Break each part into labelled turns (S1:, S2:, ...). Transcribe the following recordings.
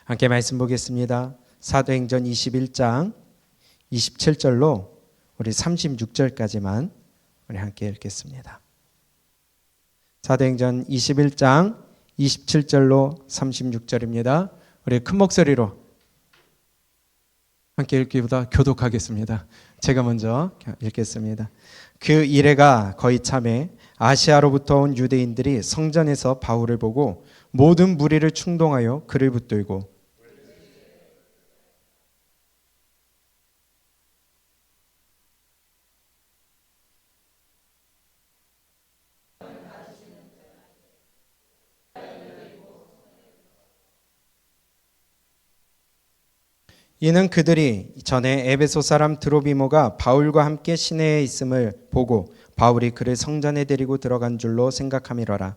S1: 함께 말씀 보겠습니다. 사도행전 21장 27절로 우리 36절까지만 우리 함께 읽겠습니다. 사도행전 21장 27절로 36절입니다. 우리 큰 목소리로 함께 읽기보다 교독하겠습니다. 제가 먼저 읽겠습니다. 그 이래가 거의 참에 아시아로부터 온 유대인들이 성전에서 바울을 보고 모든 무리를 충동하여 그를 붙들고 이는 그들이 전에 에베소 사람 드로비모가 바울과 함께 시내에 있음을 보고 바울이 그를 성전에 데리고 들어간 줄로 생각함이러라.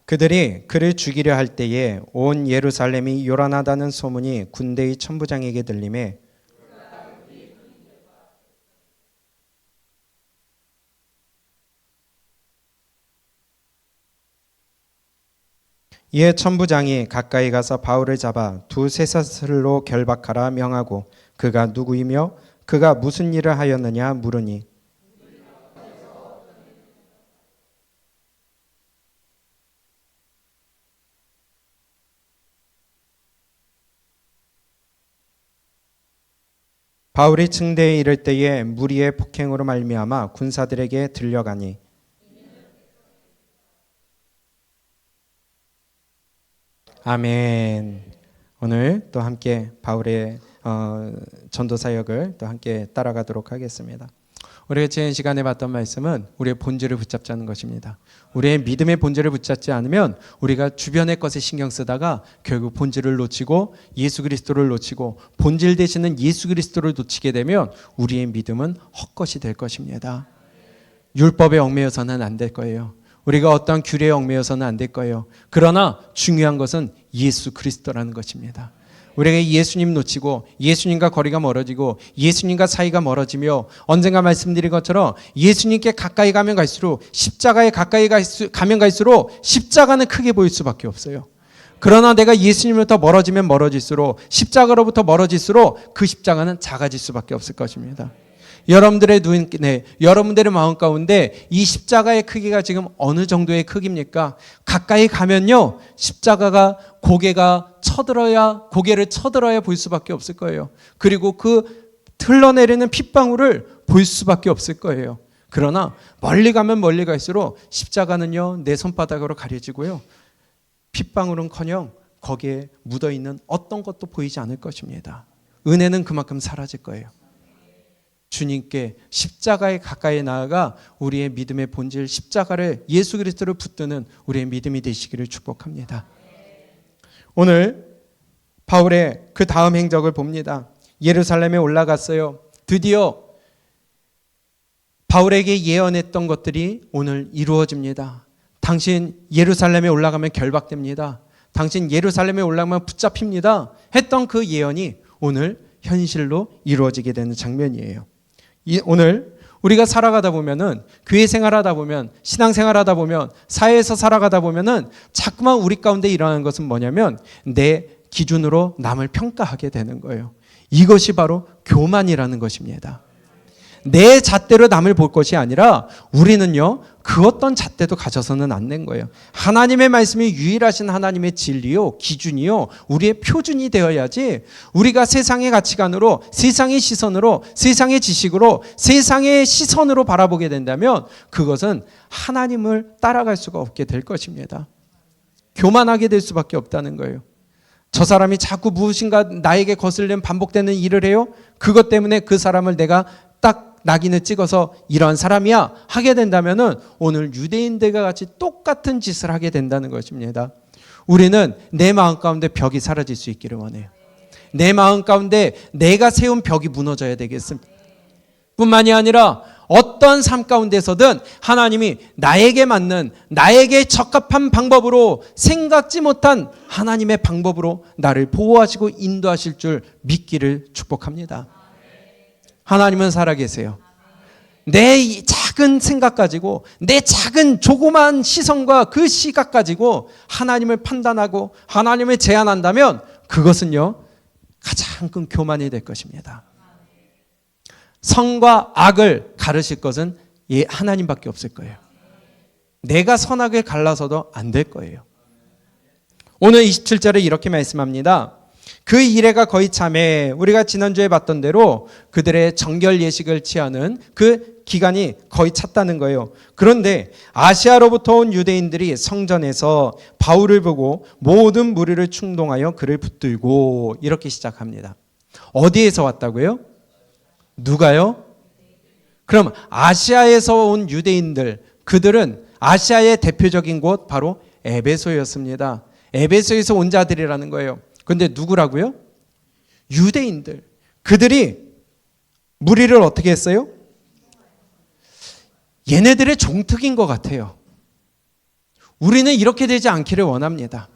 S1: 그들이 그를 죽이려 할 때에 온 예루살렘이 요란하다는 소문이 군대의 천부장에게 들리매 이에 천부장이 가까이 가서 바울을 잡아 두 쇠사슬로 결박하라 명하고 그가 누구이며 그가 무슨 일을 하였느냐 물으니 바울이 층대에 이를 때에 무리의 폭행으로 말미암아 군사들에게 들려가니 아멘. 오늘 또 함께 바울의 전도 사역을 또 함께 따라가도록 하겠습니다. 우리가 지난 시간에 봤던 말씀은 우리의 본질을 붙잡자는 것입니다. 우리의 믿음의 본질을 붙잡지 않으면 우리가 주변의 것에 신경 쓰다가 결국 본질을 놓치고 예수 그리스도를 놓치고 본질 되시는 예수 그리스도를 놓치게 되면 우리의 믿음은 헛것이 될 것입니다. 율법에 얽매여서는 안 될 거예요. 우리가 어떤 규례에 얽매여서는 안 될 거예요. 그러나 중요한 것은 예수 그리스도라는 것입니다. 우리가 예수님 놓치고 예수님과 거리가 멀어지고 예수님과 사이가 멀어지며 언젠가 말씀드린 것처럼 예수님께 가까이 가면 갈수록 십자가에 가까이 가면 갈수록 십자가는 크게 보일 수밖에 없어요. 그러나 내가 예수님으로부터 멀어지면 멀어질수록 십자가로부터 멀어질수록 그 십자가는 작아질 수밖에 없을 것입니다. 여러분들의 눈에, 여러분들의 마음 가운데 이 십자가의 크기가 지금 어느 정도의 크기입니까? 가까이 가면요, 십자가가 고개를 쳐들어야 볼 수밖에 없을 거예요. 그리고 그 흘러내리는 핏방울을 볼 수밖에 없을 거예요. 그러나 멀리 가면 멀리 갈수록 십자가는요, 내 손바닥으로 가려지고요, 핏방울은커녕 거기에 묻어있는 어떤 것도 보이지 않을 것입니다. 은혜는 그만큼 사라질 거예요. 주님께 십자가에 가까이 나아가 우리의 믿음의 본질 십자가를 예수 그리스도를 붙드는 우리의 믿음이 되시기를 축복합니다. 오늘 바울의 그 다음 행적을 봅니다. 예루살렘에 올라갔어요. 드디어 바울에게 예언했던 것들이 오늘 이루어집니다. 당신 예루살렘에 올라가면 결박됩니다. 당신 예루살렘에 올라가면 붙잡힙니다. 했던 그 예언이 오늘 현실로 이루어지게 되는 장면이에요. 오늘 우리가 살아가다 보면은 교회 생활하다 보면 신앙생활하다 보면 사회에서 살아가다 보면은 자꾸만 우리 가운데 일어나는 것은 뭐냐면 내 기준으로 남을 평가하게 되는 거예요. 이것이 바로 교만이라는 것입니다. 내 잣대로 남을 볼 것이 아니라 우리는요, 그 어떤 잣대도 가져서는 안 된 거예요. 하나님의 말씀이 유일하신 하나님의 진리요, 기준이요, 우리의 표준이 되어야지 우리가 세상의 가치관으로, 세상의 시선으로, 세상의 지식으로, 세상의 시선으로 바라보게 된다면 그것은 하나님을 따라갈 수가 없게 될 것입니다. 교만하게 될 수밖에 없다는 거예요. 저 사람이 자꾸 무엇인가 나에게 거슬리는 반복되는 일을 해요. 그것 때문에 그 사람을 내가 딱 낙인을 찍어서 이러한 사람이야 하게 된다면은 오늘 유대인들과 같이 똑같은 짓을 하게 된다는 것입니다. 우리는 내 마음 가운데 벽이 사라질 수 있기를 원해요. 내 마음 가운데 내가 세운 벽이 무너져야 되겠습니다. 뿐만이 아니라 어떤 삶 가운데서든 하나님이 나에게 맞는, 나에게 적합한 방법으로, 생각지 못한 하나님의 방법으로 나를 보호하시고 인도하실 줄 믿기를 축복합니다. 하나님은 살아계세요. 내 이 작은 생각 가지고 내 작은 조그만 시선과 그 시각 가지고 하나님을 판단하고 하나님을 제한한다면 그것은요 가장 큰 교만이 될 것입니다. 선과 악을 가르칠 것은 하나님밖에 없을 거예요. 내가 선악을 갈라서도 안 될 거예요. 오늘 27절에 이렇게 말씀합니다. 그 이래가 거의 참에 우리가 지난주에 봤던 대로 그들의 정결 예식을 취하는 그 기간이 거의 찼다는 거예요. 그런데 아시아로부터 온 유대인들이 성전에서 바울을 보고 모든 무리를 충동하여 그를 붙들고 이렇게 시작합니다. 어디에서 왔다고요? 누가요? 그럼 아시아에서 온 유대인들, 그들은 아시아의 대표적인 곳 바로 에베소였습니다. 에베소에서 온 자들이라는 거예요. 그런데 누구라고요? 유대인들. 그들이 무리를 어떻게 했어요? 얘네들의 종특인 것 같아요. 우리는 이렇게 되지 않기를 원합니다.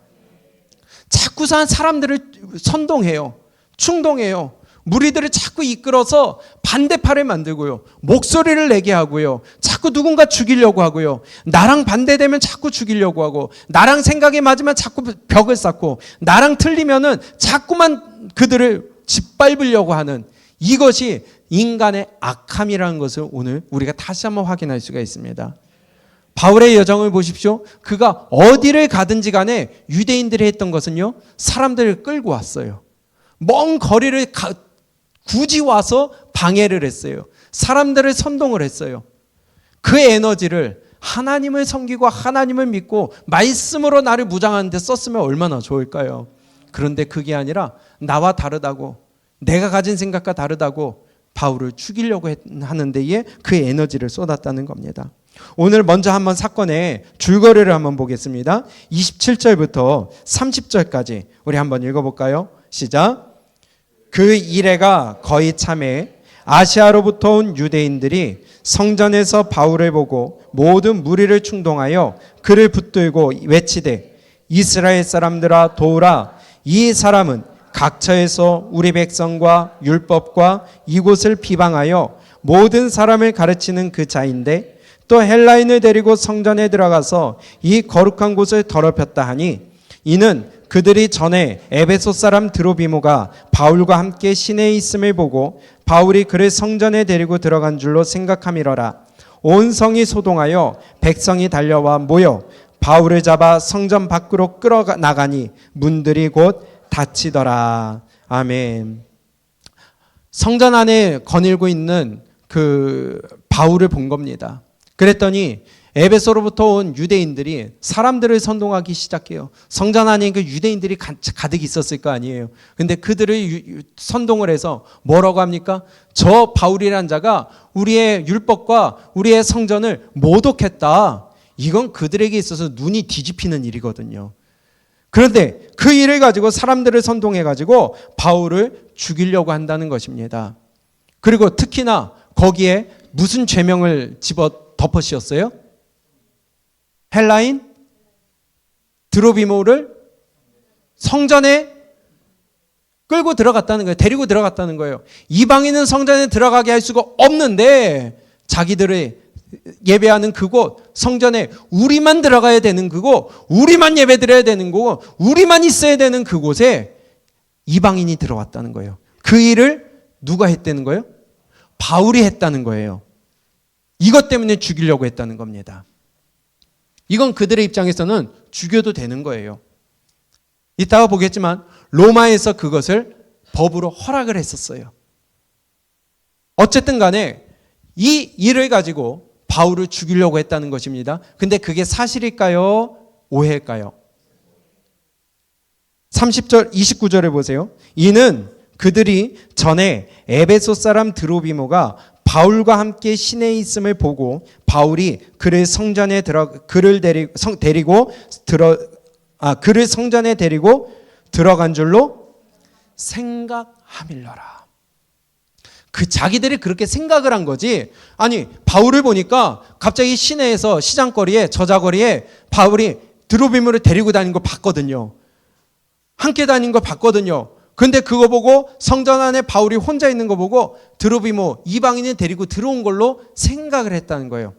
S1: 자꾸만 사람들을 선동해요. 충동해요. 무리들을 자꾸 이끌어서 반대파를 만들고요. 목소리를 내게 하고요. 자꾸 누군가 죽이려고 하고요. 나랑 반대되면 자꾸 죽이려고 하고, 나랑 생각이 맞으면 자꾸 벽을 쌓고, 나랑 틀리면은 자꾸만 그들을 짓밟으려고 하는, 이것이 인간의 악함이라는 것을 오늘 우리가 다시 한번 확인할 수가 있습니다. 바울의 여정을 보십시오. 그가 어디를 가든지 간에 유대인들이 했던 것은요, 사람들을 끌고 왔어요. 먼 거리를 굳이 와서 방해를 했어요. 사람들을 선동을 했어요. 그 에너지를 하나님을 섬기고 하나님을 믿고 말씀으로 나를 무장하는 데 썼으면 얼마나 좋을까요? 그런데 그게 아니라 나와 다르다고, 내가 가진 생각과 다르다고 바울을 죽이려고 하는 데에 그 에너지를 쏟았다는 겁니다. 오늘 먼저 한번 사건의 줄거리를 한번 보겠습니다. 27절부터 30절까지 우리 한번 읽어볼까요? 시작. 그 이래가 거의 참에 아시아로부터 온 유대인들이 성전에서 바울을 보고 모든 무리를 충동하여 그를 붙들고 외치되 이스라엘 사람들아 도우라. 이 사람은 각처에서 우리 백성과 율법과 이곳을 비방하여 모든 사람을 가르치는 그 자인데 또 헬라인을 데리고 성전에 들어가서 이 거룩한 곳을 더럽혔다 하니 이는 그들이 전에 에베소 사람 드로비모가 바울과 함께 시내에 있음을 보고 바울이 그를 성전에 데리고 들어간 줄로 생각함이러라. 온 성이 소동하여 백성이 달려와 모여 바울을 잡아 성전 밖으로 끌어나가니 문들이 곧 닫히더라. 아멘. 성전 안에 거닐고 있는 그 바울을 본 겁니다. 그랬더니 에베소로부터 온 유대인들이 사람들을 선동하기 시작해요. 성전 안에 그 유대인들이 가득 있었을 거 아니에요. 근데 그들을 선동을 해서 뭐라고 합니까? 저 바울이란 자가 우리의 율법과 우리의 성전을 모독했다. 이건 그들에게 있어서 눈이 뒤집히는 일이거든요. 그런데 그 일을 가지고 사람들을 선동해 가지고 바울을 죽이려고 한다는 것입니다. 그리고 특히나 거기에 무슨 죄명을 집어 덮어씌웠어요? 헬라인 드로비모를 성전에 끌고 들어갔다는 거예요. 데리고 들어갔다는 거예요. 이방인은 성전에 들어가게 할 수가 없는데 자기들의 예배하는 그곳, 성전에 우리만 들어가야 되는 그곳, 우리만 예배 드려야 되는 거고, 우리만 있어야 되는 그곳에 이방인이 들어왔다는 거예요. 그 일을 누가 했다는 거예요? 바울이 했다는 거예요. 이것 때문에 죽이려고 했다는 겁니다. 이건 그들의 입장에서는 죽여도 되는 거예요. 이따가 보겠지만 로마에서 그것을 법으로 허락을 했었어요. 어쨌든 간에 이 일을 가지고 바울을 죽이려고 했다는 것입니다. 근데 그게 사실일까요? 오해일까요? 30절, 29절에 보세요. 이는 그들이 전에 에베소 사람 드로비모가 바울과 함께 시내에 있음을 보고 바울이 그를 성전에 그를 성전에 데리고 들어간 줄로 생각함일러라. 그 자기들이 그렇게 생각을 한 거지. 아니 바울을 보니까 갑자기 시내에서 시장거리에 저자거리에 바울이 드로비모를 데리고 다니는 걸 봤거든요. 함께 다니는 걸 봤거든요. 근데 그거 보고 성전 안에 바울이 혼자 있는 거 보고 드로비모 이방인이 데리고 들어온 걸로 생각을 했다는 거예요.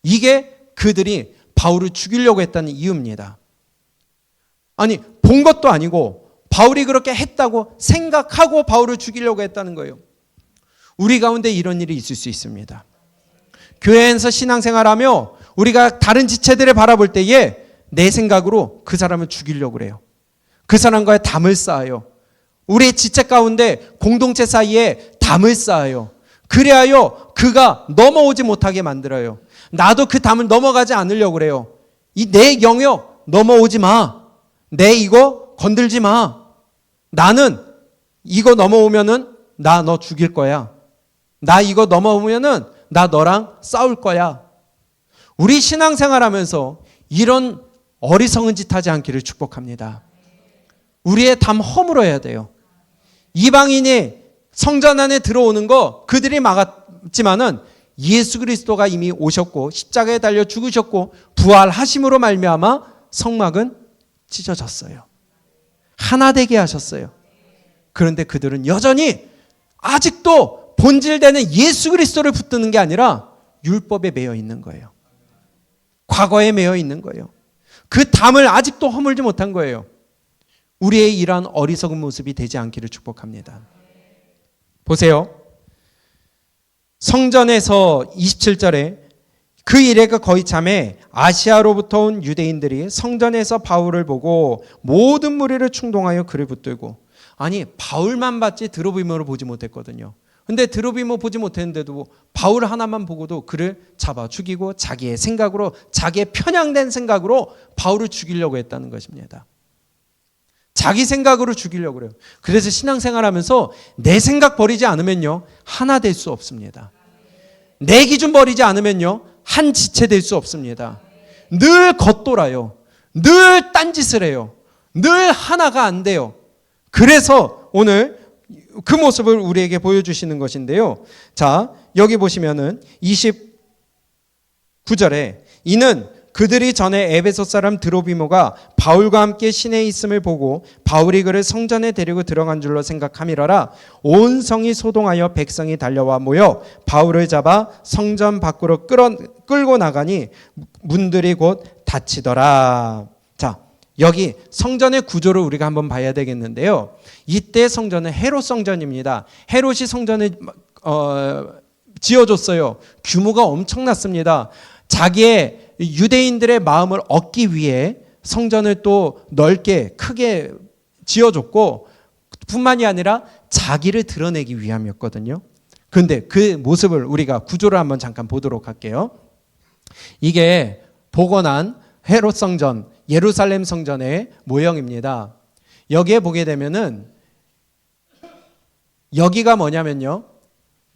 S1: 이게 그들이 바울을 죽이려고 했다는 이유입니다. 아니, 본 것도 아니고 바울이 그렇게 했다고 생각하고 바울을 죽이려고 했다는 거예요. 우리 가운데 이런 일이 있을 수 있습니다. 교회에서 신앙생활하며 우리가 다른 지체들을 바라볼 때에 내 생각으로 그 사람을 죽이려고 그래요. 그 사람과의 담을 쌓아요. 우리 지체 가운데 공동체 사이에 담을 쌓아요. 그래야요 그가 넘어오지 못하게 만들어요. 나도 그 담을 넘어가지 않으려고 그래요. 이 내 영역 넘어오지 마. 내 이거 건들지 마. 나는 이거 넘어오면은 나 너 죽일 거야. 나 이거 넘어오면은 나 너랑 싸울 거야. 우리 신앙생활하면서 이런 어리석은 짓 하지 않기를 축복합니다. 우리의 담 허물어야 돼요. 이방인이 성전 안에 들어오는 거 그들이 막았지만은 예수 그리스도가 이미 오셨고 십자가에 달려 죽으셨고 부활하심으로 말미암아 성막은 찢어졌어요. 하나 되게 하셨어요. 그런데 그들은 여전히 아직도 본질되는 예수 그리스도를 붙드는 게 아니라 율법에 매여 있는 거예요. 과거에 매여 있는 거예요. 그 담을 아직도 허물지 못한 거예요. 우리의 이러한 어리석은 모습이 되지 않기를 축복합니다. 보세요. 성전에서 27절에 그 이래가 거의 참에 아시아로부터 온 유대인들이 성전에서 바울을 보고 모든 무리를 충동하여 그를 붙들고, 아니 바울만 봤지 드로비모를 보지 못했거든요. 근데 드로비모 보지 못했는데도 바울 하나만 보고도 그를 잡아 죽이고 자기의 생각으로, 자기의 편향된 생각으로 바울을 죽이려고 했다는 것입니다. 자기 생각으로 죽이려고 그래요. 그래서 신앙생활하면서 내 생각 버리지 않으면요 하나 될 수 없습니다. 내 기준 버리지 않으면요 한 지체 될 수 없습니다. 늘 겉돌아요. 늘 딴짓을 해요. 늘 하나가 안 돼요. 그래서 오늘 그 모습을 우리에게 보여주시는 것인데요. 자, 여기 보시면은 29절에 이는 그들이 전에 에베소 사람 드로비모가 바울과 함께 시내에 있음을 보고 바울이 그를 성전에 데리고 들어간 줄로 생각함이러라. 온 성이 소동하여 백성이 달려와 모여 바울을 잡아 성전 밖으로 끌고 나가니 문들이 곧 닫히더라. 자, 여기 성전의 구조를 우리가 한번 봐야 되겠는데요. 이때 성전은 헤롯 성전입니다. 헤롯이 성전을 지어줬어요. 규모가 엄청났습니다. 자기의 유대인들의 마음을 얻기 위해 성전을 또 넓게 크게 지어줬고 뿐만이 아니라 자기를 드러내기 위함이었거든요. 그런데 그 모습을 우리가 구조를 한번 잠깐 보도록 할게요. 이게 복원한 헤롯 성전, 예루살렘 성전의 모형입니다. 여기에 보게 되면은 여기가 뭐냐면요,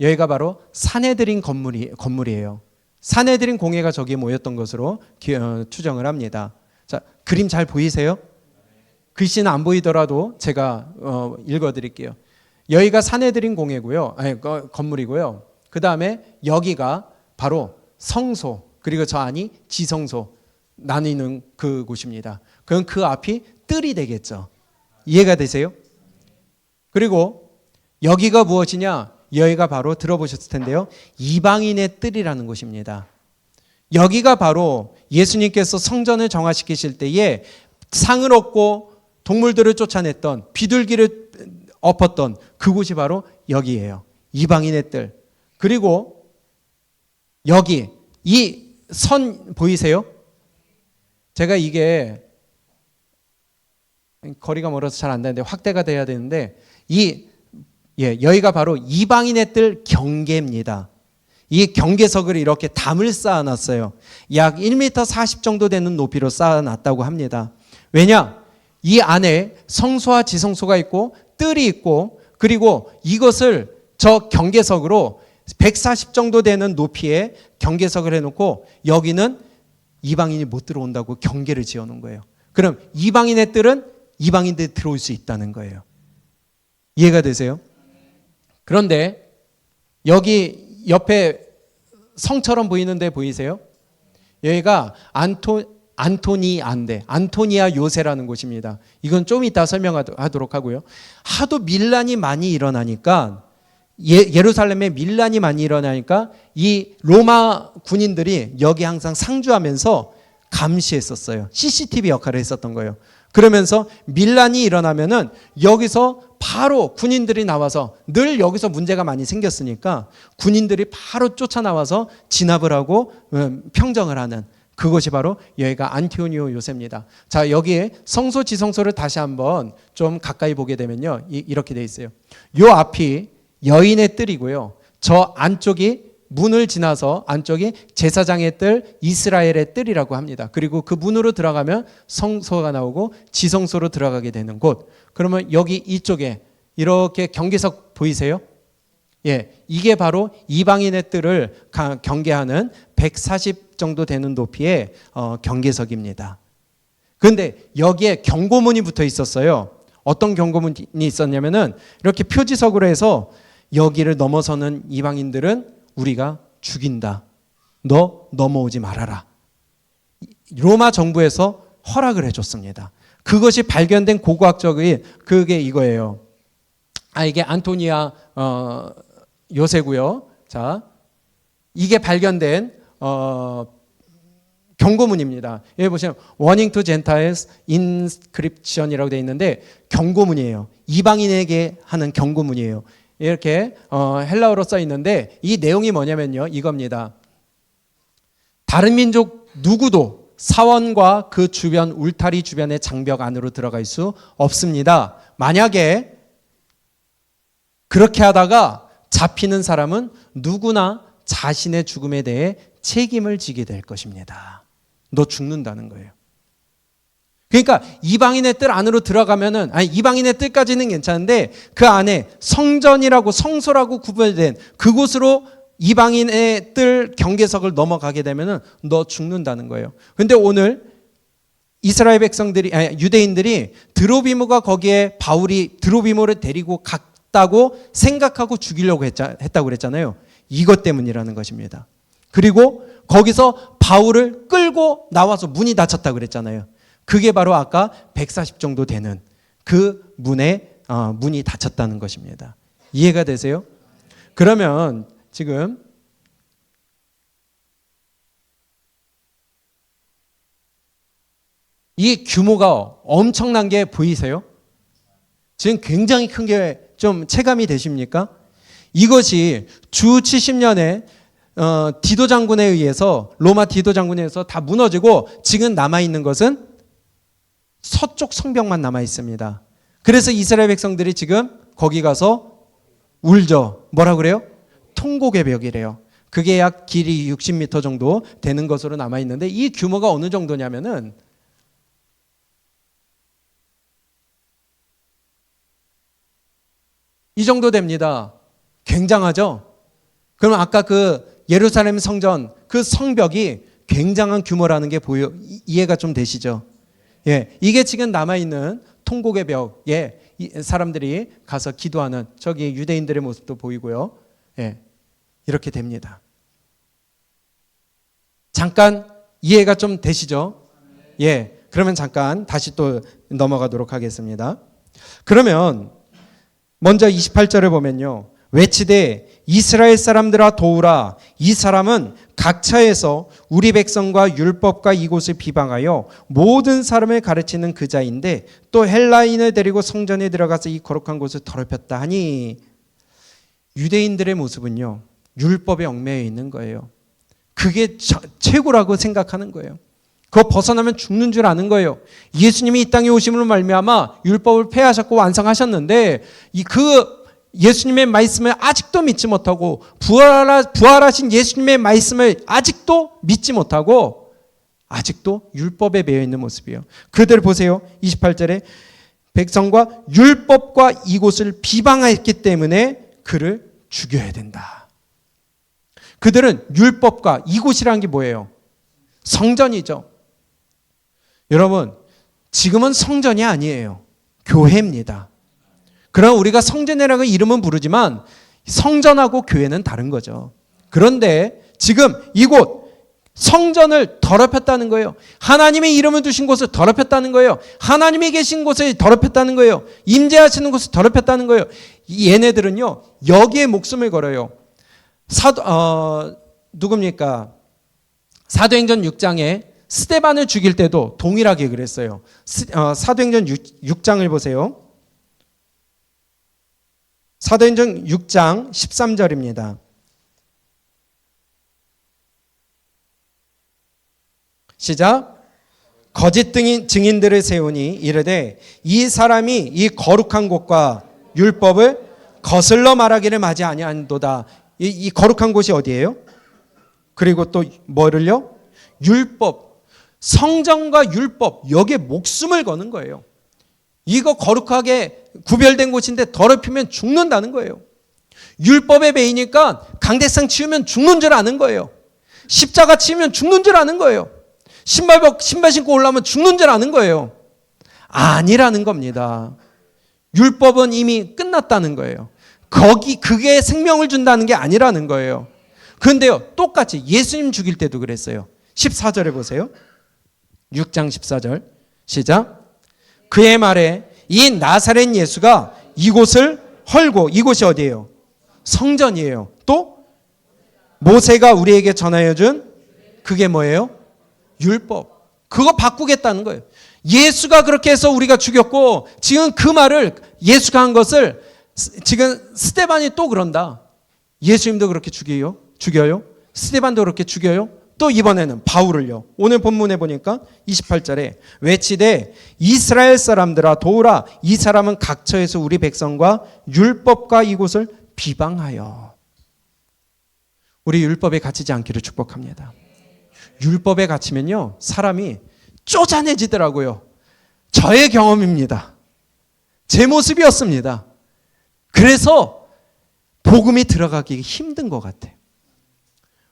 S1: 여기가 바로 사내들인 건물이에요. 사내들인 공회가 저기에 모였던 것으로 추정을 합니다. 자, 그림 잘 보이세요? 글씨는 안 보이더라도 제가 읽어드릴게요. 여기가 사내들인 공회고요, 건물이고요. 그 다음에 여기가 바로 성소, 그리고 저 안이 지성소 나뉘는 그 곳입니다. 그럼 그 앞이 뜰이 되겠죠. 이해가 되세요? 그리고 여기가 무엇이냐? 여기가 바로 들어보셨을 텐데요. 이방인의 뜰이라는 곳입니다. 여기가 바로 예수님께서 성전을 정화시키실 때에 상을 얻고 동물들을 쫓아냈던, 비둘기를 엎었던 그곳이 바로 여기예요. 이방인의 뜰. 그리고 여기 이 선 보이세요? 제가 이게 거리가 멀어서 잘 안 되는데 확대가 돼야 되는데 여기가 바로 이방인의 뜰 경계입니다. 이 경계석을 이렇게 담을 쌓아놨어요. 약 1m 40 정도 되는 높이로 쌓아놨다고 합니다. 왜냐? 이 안에 성소와 지성소가 있고 뜰이 있고, 그리고 이것을 저 경계석으로 140 정도 되는 높이의 경계석을 해놓고 여기는 이방인이 못 들어온다고 경계를 지어놓은 거예요. 그럼 이방인의 뜰은 이방인들이 들어올 수 있다는 거예요. 이해가 되세요? 그런데 여기 옆에 성처럼 보이는 데 보이세요? 여기가 안토니아 요새라는 곳입니다. 이건 좀 이따 설명하도록 하고요. 하도 밀란이 많이 일어나니까 예루살렘에 밀란이 많이 일어나니까 이 로마 군인들이 여기 항상 상주하면서 감시했었어요. CCTV 역할을 했었던 거예요. 그러면서 밀란이 일어나면은 여기서 바로 군인들이 나와서 늘 여기서 문제가 많이 생겼으니까 군인들이 바로 쫓아나와서 진압을 하고 평정을 하는 그것이 바로 여기가 안티오니오 요새입니다. 자, 여기에 성소 지성소를 다시 한번 좀 가까이 보게 되면요. 이렇게 돼 있어요. 요 앞이 여인의 뜰이고요. 저 안쪽이 문을 지나서 안쪽이 제사장의 뜰, 이스라엘의 뜰이라고 합니다. 그리고 그 문으로 들어가면 성소가 나오고 지성소로 들어가게 되는 곳. 그러면 여기 이쪽에 이렇게 경계석 보이세요? 예, 이게 바로 이방인의 뜰을 경계하는 140 정도 되는 높이의 경계석입니다. 그런데 여기에 경고문이 붙어 있었어요. 어떤 경고문이 있었냐면은 이렇게 표지석으로 해서 여기를 넘어서는 이방인들은 우리가 죽인다. 너 넘어오지 말아라. 로마 정부에서 허락을 해줬습니다. 그것이 발견된 고고학적인 그게 이거예요. 이게 안토니아 요새고요. 자, 이게 발견된 경고문입니다. 여기 보시면 Warning to Gentiles Inscription이라고 되어 있는데 경고문이에요. 이방인에게 하는 경고문이에요. 이렇게 헬라어로 써 있는데 이 내용이 뭐냐면요. 이겁니다. 다른 민족 누구도 사원과 그 주변 울타리 주변의 장벽 안으로 들어갈 수 없습니다. 만약에 그렇게 하다가 잡히는 사람은 누구나 자신의 죽음에 대해 책임을 지게 될 것입니다. 너 죽는다는 거예요. 그러니까 이방인의 뜰 안으로 들어가면은 이방인의 뜰까지는 괜찮은데 그 안에 성전이라고 성소라고 구별된 그곳으로 이방인의 뜰 경계석을 넘어가게 되면은 너 죽는다는 거예요. 근데 오늘 이스라엘 백성들이 유대인들이 드로비모가 거기에 바울이 드로비모를 데리고 갔다고 생각하고 죽이려고 했다고 그랬잖아요. 이것 때문이라는 것입니다. 그리고 거기서 바울을 끌고 나와서 문이 닫혔다고 그랬잖아요. 그게 바로 아까 140 정도 되는 그 문이 닫혔다는 것입니다. 이해가 되세요? 그러면 지금 이 규모가 엄청난 게 보이세요? 지금 굉장히 큰 게 좀 체감이 되십니까? 이것이 주 70년에 디도 장군에 의해서 로마 디도 장군에 의해서 다 무너지고 지금 남아있는 것은 서쪽 성벽만 남아 있습니다. 그래서 이스라엘 백성들이 지금 거기 가서 울죠. 뭐라 그래요? 통곡의 벽이래요. 그게 약 길이 60m 정도 되는 것으로 남아 있는데 이 규모가 어느 정도냐면은 이 정도 됩니다. 굉장하죠? 그럼 아까 그 예루살렘 성전 그 성벽이 굉장한 규모라는 게 이해가 좀 되시죠? 예, 이게 지금 남아있는 통곡의 벽에 사람들이 가서 기도하는 저기 유대인들의 모습도 보이고요. 예, 이렇게 됩니다. 잠깐 이해가 좀 되시죠? 예, 그러면 잠깐 다시 또 넘어가도록 하겠습니다. 그러면 먼저 28절을 보면요. 외치되 이스라엘 사람들아 도우라. 이 사람은 각처에서 우리 백성과 율법과 이곳을 비방하여 모든 사람을 가르치는 그 자인데 또 헬라인을 데리고 성전에 들어가서 이 거룩한 곳을 더럽혔다 하니 유대인들의 모습은요. 율법에 얽매여 있는 거예요. 그게 최고라고 생각하는 거예요. 그거 벗어나면 죽는 줄 아는 거예요. 예수님이 이 땅에 오심으로 말미암아 율법을 폐하셨고 완성하셨는데 그 예수님의 말씀을 아직도 믿지 못하고 부활하신 예수님의 말씀을 아직도 믿지 못하고 아직도 율법에 매여 있는 모습이에요. 그대로 보세요. 28절에 백성과 율법과 이곳을 비방했기 때문에 그를 죽여야 된다. 그들은 율법과 이곳이라는 게 뭐예요? 성전이죠. 여러분, 지금은 성전이 아니에요. 교회입니다. 그럼 우리가 성전이라고 이름은 부르지만 성전하고 교회는 다른 거죠. 그런데 지금 이곳 성전을 더럽혔다는 거예요. 하나님의 이름을 두신 곳을 더럽혔다는 거예요. 하나님이 계신 곳을 더럽혔다는 거예요. 임재하시는 곳을 더럽혔다는 거예요. 얘네들은요, 여기에 목숨을 걸어요. 누굽니까? 사도행전 6장에 스데반을 죽일 때도 동일하게 그랬어요. 사도행전 6장을 보세요. 사도행전 6장 13절입니다. 시작. 거짓 증인들을 세우니 이르되 이 사람이 이 거룩한 곳과 율법을 거슬러 말하기를 마지 아니한도다. 이 거룩한 곳이 어디예요? 그리고 또 뭐를요? 율법, 성전과 율법, 여기에 목숨을 거는 거예요. 이거 거룩하게 구별된 곳인데 더럽히면 죽는다는 거예요. 율법에 매이니까 강대상 치우면 죽는 줄 아는 거예요. 십자가 치우면 죽는 줄 아는 거예요. 신발 신고 올라오면 죽는 줄 아는 거예요. 아니라는 겁니다. 율법은 이미 끝났다는 거예요. 그게 생명을 준다는 게 아니라는 거예요. 그런데요, 똑같이 예수님 죽일 때도 그랬어요. 14절에 보세요. 6장 14절 시작. 그의 말에 이 나사렛 예수가 이곳을 헐고, 이곳이 어디예요? 성전이에요. 또 모세가 우리에게 전하여 준 그게 뭐예요? 율법. 그거 바꾸겠다는 거예요. 예수가 그렇게 해서 우리가 죽였고, 지금 그 말을 예수가 한 것을 지금 스데반이 또 그런다. 예수님도 그렇게 죽여요? 스데반도 그렇게 죽여요? 또 이번에는 바울을요. 오늘 본문에 보니까 28절에 외치되 이스라엘 사람들아 도우라. 이 사람은 각처에서 우리 백성과 율법과 이곳을 비방하여. 우리 율법에 갇히지 않기를 축복합니다. 율법에 갇히면요, 사람이 쪼잔해지더라고요. 저의 경험입니다. 제 모습이었습니다. 그래서 복음이 들어가기 힘든 것 같아요.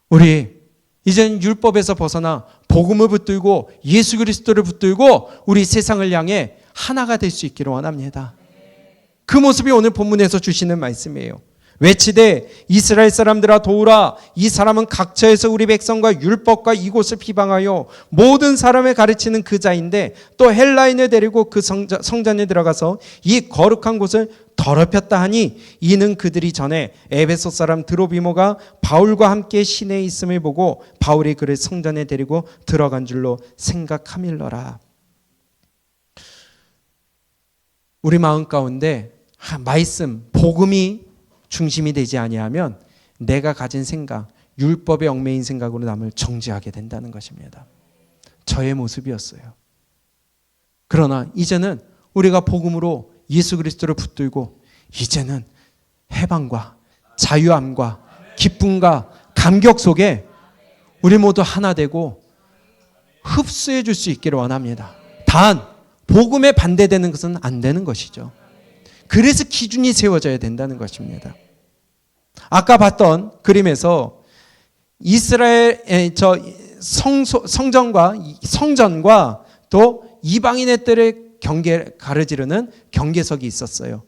S1: 우리 이제는 율법에서 벗어나 복음을 붙들고 예수 그리스도를 붙들고 우리 세상을 향해 하나가 될 수 있기를 원합니다. 그 모습이 오늘 본문에서 주시는 말씀이에요. 외치되 이스라엘 사람들아 도우라. 이 사람은 각처에서 우리 백성과 율법과 이곳을 비방하여 모든 사람을 가르치는 그 자인데 또 헬라인을 데리고 그 성전에 들어가서 이 거룩한 곳을 더럽혔다 하니 이는 그들이 전에 에베소 사람 드로비모가 바울과 함께 시내에 있음을 보고 바울이 그를 성전에 데리고 들어간 줄로 생각함일러라. 우리 마음 가운데 말씀, 복음이 중심이 되지 아니하면 내가 가진 생각, 율법에 얽매인 생각으로 남을 정죄하게 된다는 것입니다. 저의 모습이었어요. 그러나 이제는 우리가 복음으로 예수 그리스도를 붙들고 이제는 해방과 자유함과 기쁨과 감격 속에 우리 모두 하나 되고 흡수해 줄 수 있기를 원합니다. 단 복음에 반대되는 것은 안 되는 것이죠. 그래서 기준이 세워져야 된다는 것입니다. 아까 봤던 그림에서 이스라엘 성전과 또 이방인의 뜰을 가르지르는 경계석이 있었어요.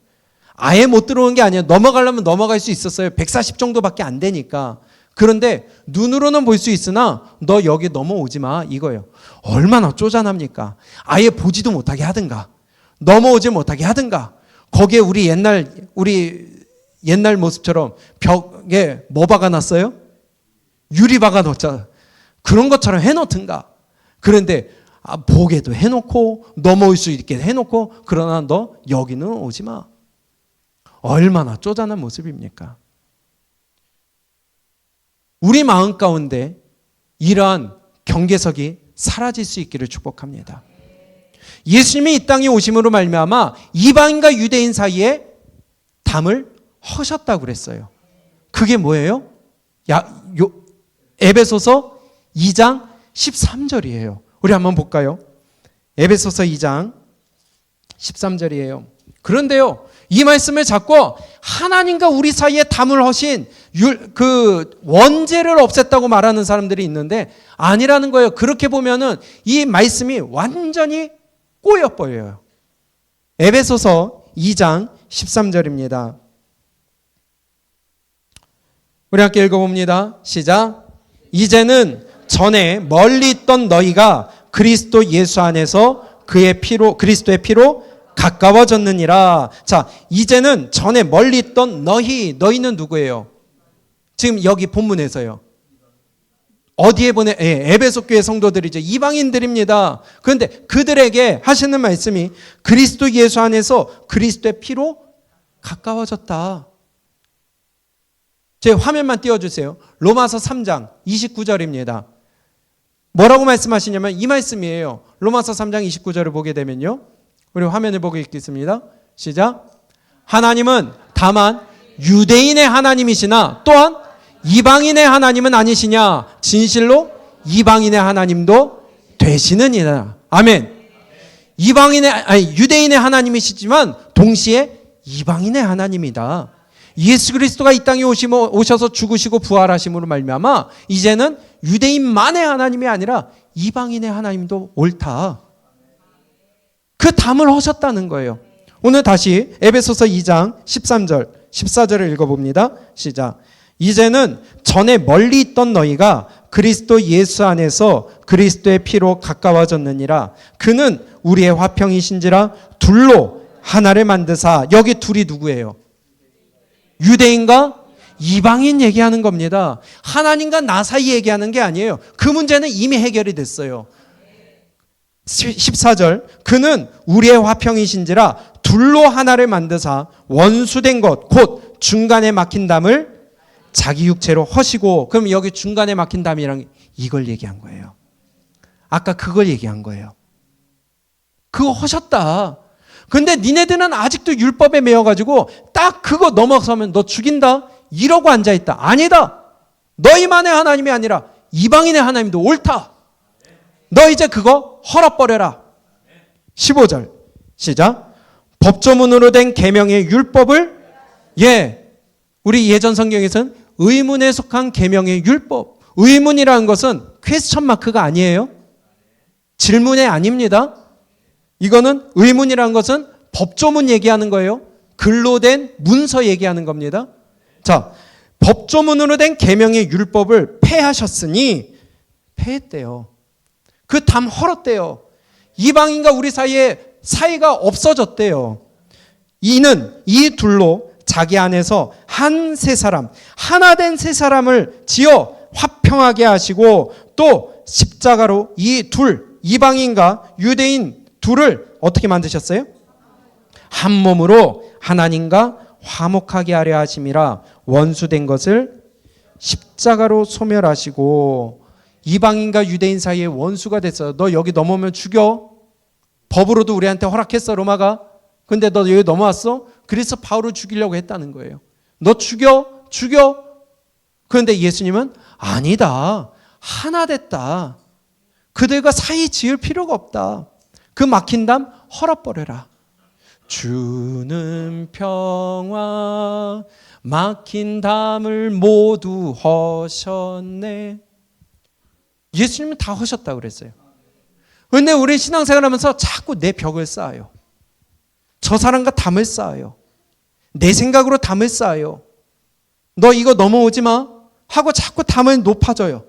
S1: 아예 못 들어오는 게 아니에요. 넘어가려면 넘어갈 수 있었어요. 140 정도밖에 안 되니까. 그런데 눈으로는 볼 수 있으나 너 여기 넘어오지 마 이거예요. 얼마나 쪼잔합니까? 아예 보지도 못하게 하든가 넘어오지 못하게 하든가. 거기에 우리 옛날 모습처럼 벽에 뭐 박아놨어요? 유리 박아놓자. 그런 것처럼 해놓든가. 그런데 보게도 해놓고 넘어올 수 있게 해놓고 그러나 너 여기는 오지 마. 얼마나 쪼잔한 모습입니까? 우리 마음 가운데 이러한 경계석이 사라질 수 있기를 축복합니다. 예수님이 이 땅에 오심으로 말미암아 이방인과 유대인 사이에 담을 허셨다고 그랬어요. 그게 뭐예요? 에베소서 2장 13절이에요. 우리 한번 볼까요? 에베소서 2장 13절이에요. 그런데요, 이 말씀을 잡고 하나님과 우리 사이에 담을 허신 그 원죄를 없앴다고 말하는 사람들이 있는데 아니라는 거예요. 그렇게 보면은 이 말씀이 완전히 꼬여버려요. 에베소서 2장 13절입니다. 우리 함께 읽어봅니다. 시작. 이제는 전에 멀리 있던 너희가 그리스도 예수 안에서 그리스도의 피로 가까워졌느니라. 자, 이제는 전에 멀리 있던 너희는 누구예요? 지금 여기 본문에서요. 어디에 에베소 교회 성도들이죠. 이방인들입니다. 그런데 그들에게 하시는 말씀이 그리스도 예수 안에서 그리스도의 피로 가까워졌다. 제 화면만 띄워주세요. 로마서 3장 29절입니다. 뭐라고 말씀하시냐면 이 말씀이에요. 로마서 3장 29절을 보게 되면요. 우리 화면을 보고 읽겠습니다. 시작. 하나님은 다만 유대인의 하나님이시나 또한 이방인의 하나님은 아니시냐. 진실로 이방인의 하나님도 되시느니라. 아멘. 유대인의 하나님이시지만 동시에 이방인의 하나님이다. 예수 그리스도가 이 땅에 오셔서 죽으시고 부활하심으로 말미암아 이제는 유대인만의 하나님이 아니라 이방인의 하나님도 옳다. 그 담을 하셨다는 거예요. 오늘 다시 에베소서 2장 13절 14절을 읽어봅니다. 시작. 이제는 전에 멀리 있던 너희가 그리스도 예수 안에서 그리스도의 피로 가까워졌느니라. 그는 우리의 화평이신지라 둘로 하나를 만드사. 여기 둘이 누구예요? 유대인과 이방인 얘기하는 겁니다. 하나님과 나 사이 얘기하는 게 아니에요. 그 문제는 이미 해결이 됐어요. 14절. 그는 우리의 화평이신지라 둘로 하나를 만드사 원수된 것 곧 중간에 막힌 담을 자기 육체로 허시고. 그럼 여기 중간에 막힌 담이랑 이걸 얘기한 거예요. 아까 그걸 얘기한 거예요. 그거 하셨다. 근데 니네들은 아직도 율법에 매여가지고 딱 그거 넘어서면 너 죽인다 이러고 앉아있다. 아니다. 너희만의 하나님이 아니라 이방인의 하나님도 옳다. 너 이제 그거 헐어버려라. 15절 시작. 법조문으로 된 계명의 율법을 우리 예전 성경에서는 의문에 속한 계명의 율법. 의문이라는 것은 퀘스천 마크가 아니에요. 질문이 아닙니다. 이거는 의문이라는 것은 법조문 얘기하는 거예요. 글로 된 문서 얘기하는 겁니다. 자, 법조문으로 된 계명의 율법을 폐하셨으니 폐했대요. 그 담 헐었대요. 이방인과 우리 사이에 사이가 없어졌대요. 이는 이 둘로 자기 안에서 한 세 사람, 하나 된 세 사람을 지어 화평하게 하시고 또 십자가로 이 둘, 이방인과 유대인 둘을 어떻게 만드셨어요? 한 몸으로 하나님과 화목하게 하려 하심이라. 원수된 것을 십자가로 소멸하시고. 이방인과 유대인 사이에 원수가 됐어요. 너 여기 넘어오면 죽여. 법으로도 우리한테 허락했어 로마가. 근데 너 여기 넘어왔어? 그래서 바울을 죽이려고 했다는 거예요. 너 죽여. 그런데 예수님은 아니다. 하나 됐다. 그들과 사이 지을 필요가 없다. 그 막힌 담 헐어버려라. 주는 평화 막힌 담을 모두 허셨네. 예수님은 다 하셨다고 그랬어요. 그런데 우리 신앙생활하면서 자꾸 내 벽을 쌓아요. 저 사람과 담을 쌓아요. 내 생각으로 담을 쌓아요. 너 이거 넘어오지 마 하고 자꾸 담을 높아져요.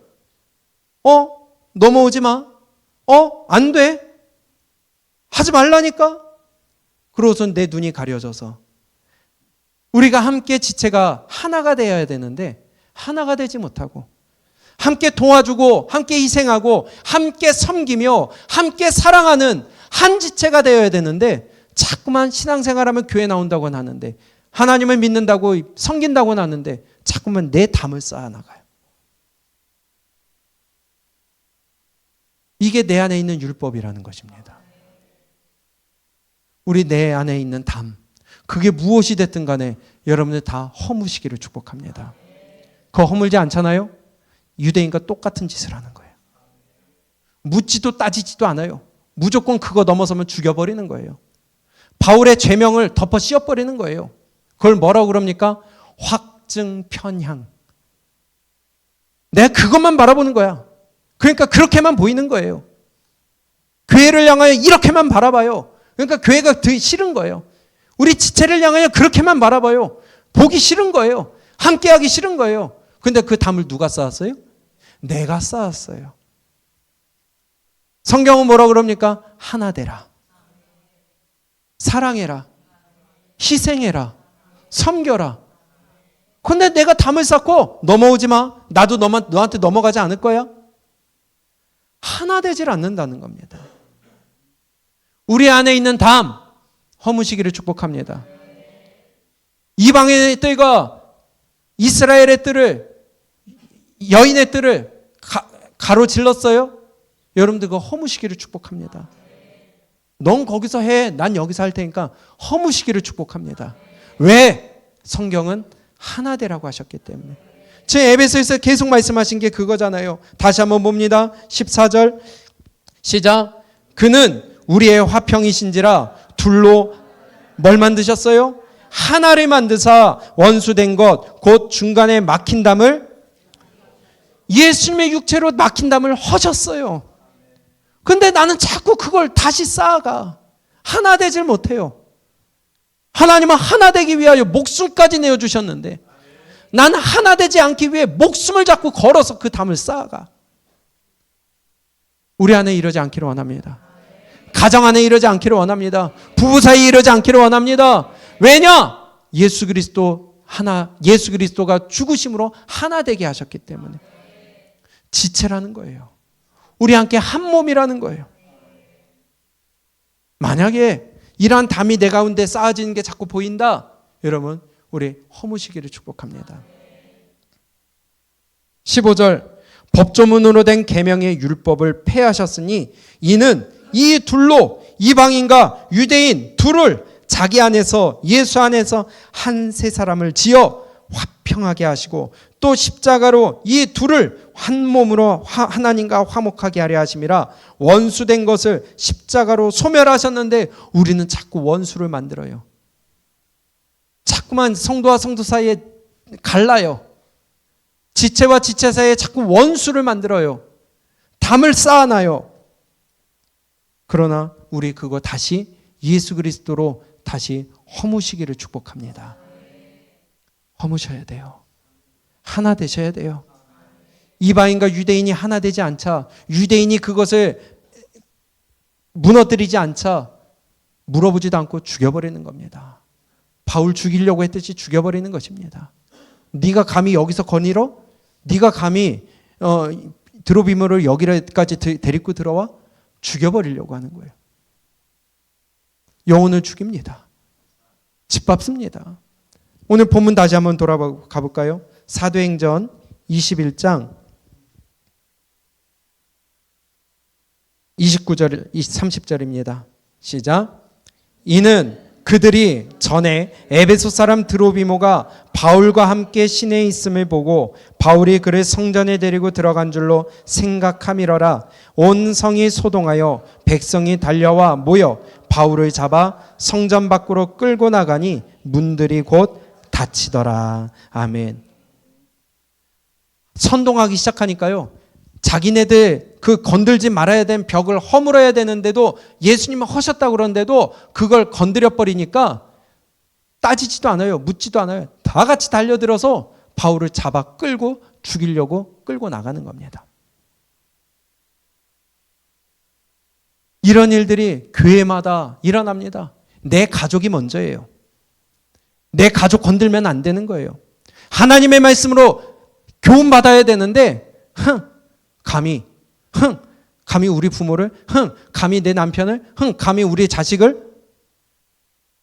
S1: 넘어오지 마. 안 돼. 하지 말라니까. 그러고선 내 눈이 가려져서 우리가 함께 지체가 하나가 되어야 되는데 하나가 되지 못하고 함께 도와주고 함께 희생하고 함께 섬기며 함께 사랑하는 한 지체가 되어야 되는데 자꾸만 신앙생활하면 교회 나온다고는 하는데 하나님을 믿는다고 섬긴다고는 하는데 자꾸만 내 담을 쌓아나가요. 이게 내 안에 있는 율법이라는 것입니다. 우리 내 안에 있는 담, 그게 무엇이 됐든 간에 여러분들 다 허무시기를 축복합니다. 그거 허물지 않잖아요? 유대인과 똑같은 짓을 하는 거예요. 묻지도 따지지도 않아요. 무조건 그거 넘어서면 죽여버리는 거예요. 바울의 죄명을 덮어 씌워버리는 거예요. 그걸 뭐라고 그럽니까? 확증 편향. 내가 그것만 바라보는 거야. 그러니까 그렇게만 보이는 거예요. 교회를 향하여 이렇게만 바라봐요. 그러니까 교회가 더 싫은 거예요. 우리 지체를 향하여 그렇게만 바라봐요. 보기 싫은 거예요. 함께하기 싫은 거예요. 근데 그 담을 누가 쌓았어요? 내가 쌓았어요. 성경은 뭐라 그럽니까? 하나 되라. 사랑해라. 희생해라. 섬겨라. 근데 내가 담을 쌓고 넘어오지 마. 나도 너한테 넘어가지 않을 거야. 하나 되질 않는다는 겁니다. 우리 안에 있는 담 허무시기를 축복합니다. 이방의 뜰과 이스라엘의 뜰을, 여인의 뜰을 가로질렀어요. 여러분들 그 허무시기를 축복합니다. 넌 거기서 해, 난 여기서 할 테니까 허무시기를 축복합니다. 왜? 성경은 하나 되라고 하셨기 때문에. 제 에베소에서 계속 말씀하신 게 그거잖아요. 다시 한번 봅니다. 14절 시작. 그는 우리의 화평이신지라 둘로 뭘 만드셨어요? 하나를 만드사 원수된 것 곧 중간에 막힌 담을, 예수님의 육체로 막힌 담을 허셨어요. 근데 나는 자꾸 그걸 다시 쌓아가. 하나 되질 못해요. 하나님은 하나 되기 위하여 목숨까지 내어주셨는데 나는 하나 되지 않기 위해 목숨을 자꾸 걸어서 그 담을 쌓아가. 우리 안에 이러지 않기를 원합니다. 가정 안에 이러지 않기를 원합니다. 부부 사이에 이러지 않기를 원합니다. 왜냐? 예수 그리스도가 죽으심으로 하나 되게 하셨기 때문에. 지체라는 거예요. 우리 함께 한 몸이라는 거예요. 만약에 이러한 담이 내 가운데 쌓아지는 게 자꾸 보인다, 여러분 우리 허무시기를 축복합니다. 15절 법조문으로 된 계명의 율법을 폐하셨으니 이는 이 둘로 이방인과 유대인 둘을 자기 안에서, 예수 안에서 한 세 사람을 지어 화평하게 하시고 또 십자가로 이 둘을 한 몸으로 하나님과 화목하게 하려 하심이라. 원수된 것을 십자가로 소멸하셨는데 우리는 자꾸 원수를 만들어요. 자꾸만 성도와 성도 사이에 갈라요. 지체와 지체 사이에 자꾸 원수를 만들어요. 담을 쌓아놔요. 그러나 우리 그거 다시 예수 그리스도로 다시 허무시기를 축복합니다. 허무셔야 돼요. 하나 되셔야 돼요. 이방인과 유대인이 하나 되지 않자, 유대인이 그것을 무너뜨리지 않자 물어보지도 않고 죽여버리는 겁니다. 바울 죽이려고 했듯이 죽여버리는 것입니다. 네가 감히 여기서 거닐어? 네가 감히 드로비모를 여기까지 데리고 들어와? 죽여버리려고 하는 거예요. 영혼을 죽입니다. 짓밟습니다. 오늘 본문 다시 한번 돌아가 볼까요? 사도행전 21장 29절 30절입니다. 시작. 이는 그들이 전에 에베소 사람 드로비모가 바울과 함께 시내에 있음을 보고 바울이 그를 성전에 데리고 들어간 줄로 생각함이러라. 온 성이 소동하여 백성이 달려와 모여 바울을 잡아 성전 밖으로 끌고 나가니 문들이 곧 닫히더라. 아멘. 선동하기 시작하니까요, 자기네들 그 건들지 말아야 되는 벽을 허물어야 되는데도, 예수님은 허셨다고 그러는데도 그걸 건드려 버리니까 따지지도 않아요. 묻지도 않아요. 다 같이 달려들어서 바울을 잡아 끌고 죽이려고 끌고 나가는 겁니다. 이런 일들이 교회마다 일어납니다. 내 가족이 먼저예요. 내 가족 건들면 안 되는 거예요. 하나님의 말씀으로 교훈받아야 되는데 감히 우리 부모를, 감히 내 남편을, 감히 우리 자식을,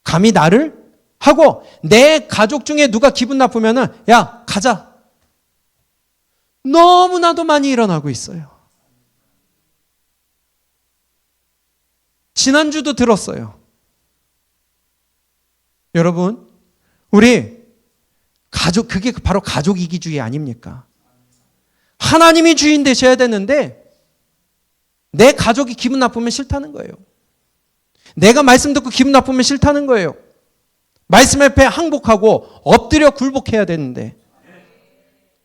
S1: 감히 나를 하고, 내 가족 중에 누가 기분 나쁘면은 야 가자. 너무나도 많이 일어나고 있어요. 지난주도 들었어요. 여러분, 우리 가족, 그게 바로 가족 이기주의 아닙니까? 하나님이 주인 되셔야 되는데 내 가족이 기분 나쁘면 싫다는 거예요. 내가 말씀 듣고 기분 나쁘면 싫다는 거예요. 말씀 앞에 항복하고 엎드려 굴복해야 되는데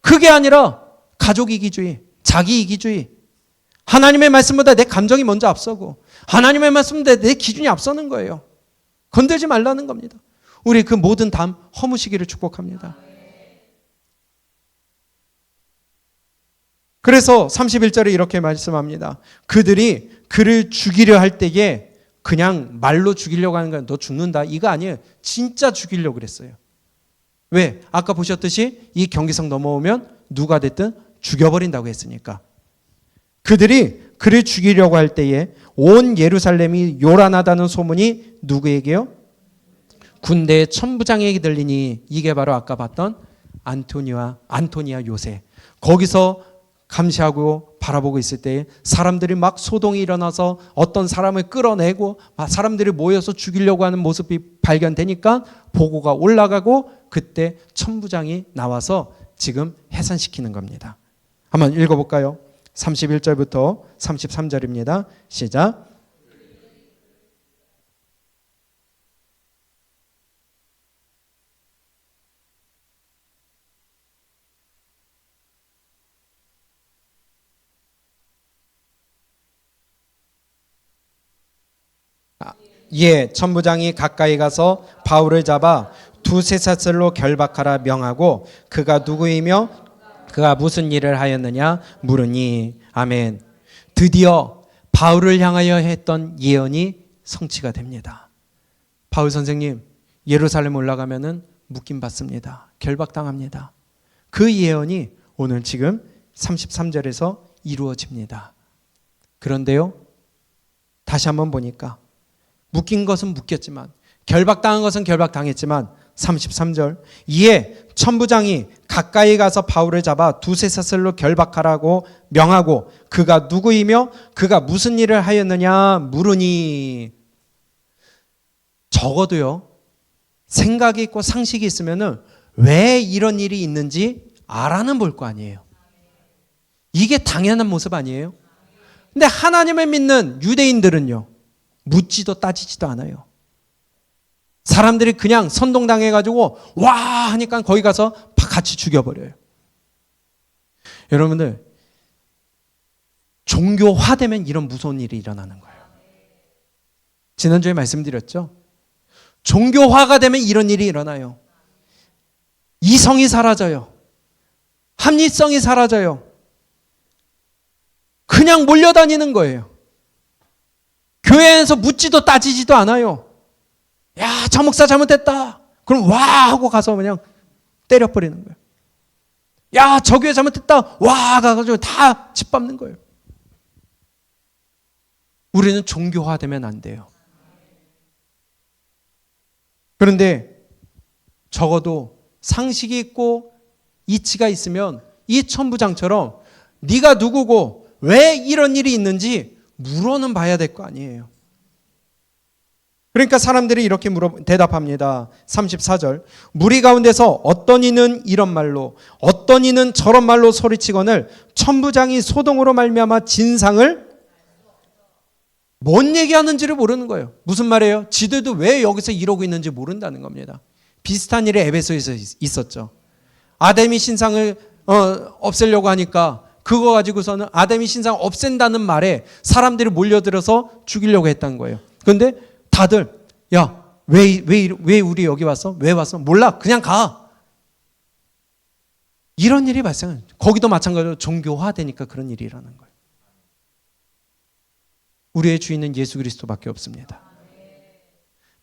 S1: 그게 아니라 가족 이기주의, 자기 이기주의, 하나님의 말씀보다 내 감정이 먼저 앞서고 하나님의 말씀보다 내 기준이 앞서는 거예요. 건들지 말라는 겁니다. 우리 그 모든 담 허무시기를 축복합니다. 그래서 31절에 이렇게 말씀합니다. 그들이 그를 죽이려 할 때에 그냥 말로 죽이려고 하는 거야. 너 죽는다. 이거 아니에요. 진짜 죽이려고 그랬어요. 왜? 아까 보셨듯이 이 경계선 넘어오면 누가 됐든 죽여버린다고 했으니까. 그들이 그를 죽이려고 할 때에 온 예루살렘이 요란하다는 소문이 누구에게요? 군대의 천부장에게 들리니 이게 바로 아까 봤던 안토니아 요새. 거기서 감시하고 바라보고 있을 때에 사람들이 막 소동이 일어나서 어떤 사람을 끌어내고 사람들이 모여서 죽이려고 하는 모습이 발견되니까 보고가 올라가고 그때 천부장이 나와서 지금 해산시키는 겁니다. 한번 읽어볼까요? 31절부터 33절입니다. 시작. 예, 천부장이 가까이 가서 바울을 잡아 두세 사슬로 결박하라 명하고 그가 누구이며 그가 무슨 일을 하였느냐 물으니. 아멘. 드디어 바울을 향하여 했던 예언이 성취가 됩니다. 바울 선생님 예루살렘 올라가면은 묶임 받습니다. 결박당합니다. 그 예언이 오늘 지금 33절에서 이루어집니다. 그런데요, 다시 한번 보니까 묶인 것은 묶였지만 결박당한 것은 결박당했지만 33절 이에 천부장이 가까이 가서 바울을 잡아 두세 사슬로 결박하라고 명하고 그가 누구이며 그가 무슨 일을 하였느냐 물으니. 적어도요, 생각이 있고 상식이 있으면은 왜 이런 일이 있는지 알아는 볼 거 아니에요. 이게 당연한 모습 아니에요? 근데 하나님을 믿는 유대인들은요, 묻지도 따지지도 않아요. 사람들이 그냥 선동당해가지고 와 하니까 거기 가서 같이 죽여버려요. 여러분들, 종교화되면 이런 무서운 일이 일어나는 거예요. 지난주에 말씀드렸죠. 종교화가 되면 이런 일이 일어나요. 이성이 사라져요. 합리성이 사라져요. 그냥 몰려다니는 거예요. 교회에서 묻지도 따지지도 않아요. 야, 저 목사 잘못했다. 그럼 와 하고 가서 그냥 때려버리는 거예요. 야, 저 교회 잘못했다. 와 가가지고 다 짓밟는 거예요. 우리는 종교화되면 안 돼요. 그런데 적어도 상식이 있고 이치가 있으면 이 천부장처럼 네가 누구고 왜 이런 일이 있는지 물어는 봐야 될 거 아니에요. 그러니까 사람들이 이렇게 대답합니다. 34절 무리 가운데서 어떤 이는 이런 말로 어떤 이는 저런 말로 소리치거늘 천부장이 소동으로 말미암아 진상을 뭔 얘기하는지를 모르는 거예요. 무슨 말이에요? 지들도 왜 여기서 이러고 있는지 모른다는 겁니다. 비슷한 일이 에베소에서 있었죠. 아데미 신상을 없애려고 하니까 그거 가지고서는 아데미 신상 없앤다는 말에 사람들이 몰려들어서 죽이려고 했다는 거예요. 그런데 다들 야, 왜 우리 여기 왔어? 왜 왔어? 몰라. 그냥 가. 이런 일이 발생해요. 거기도 마찬가지로 종교화되니까 그런 일이 일어나는 거예요. 우리의 주인은 예수 그리스도밖에 없습니다.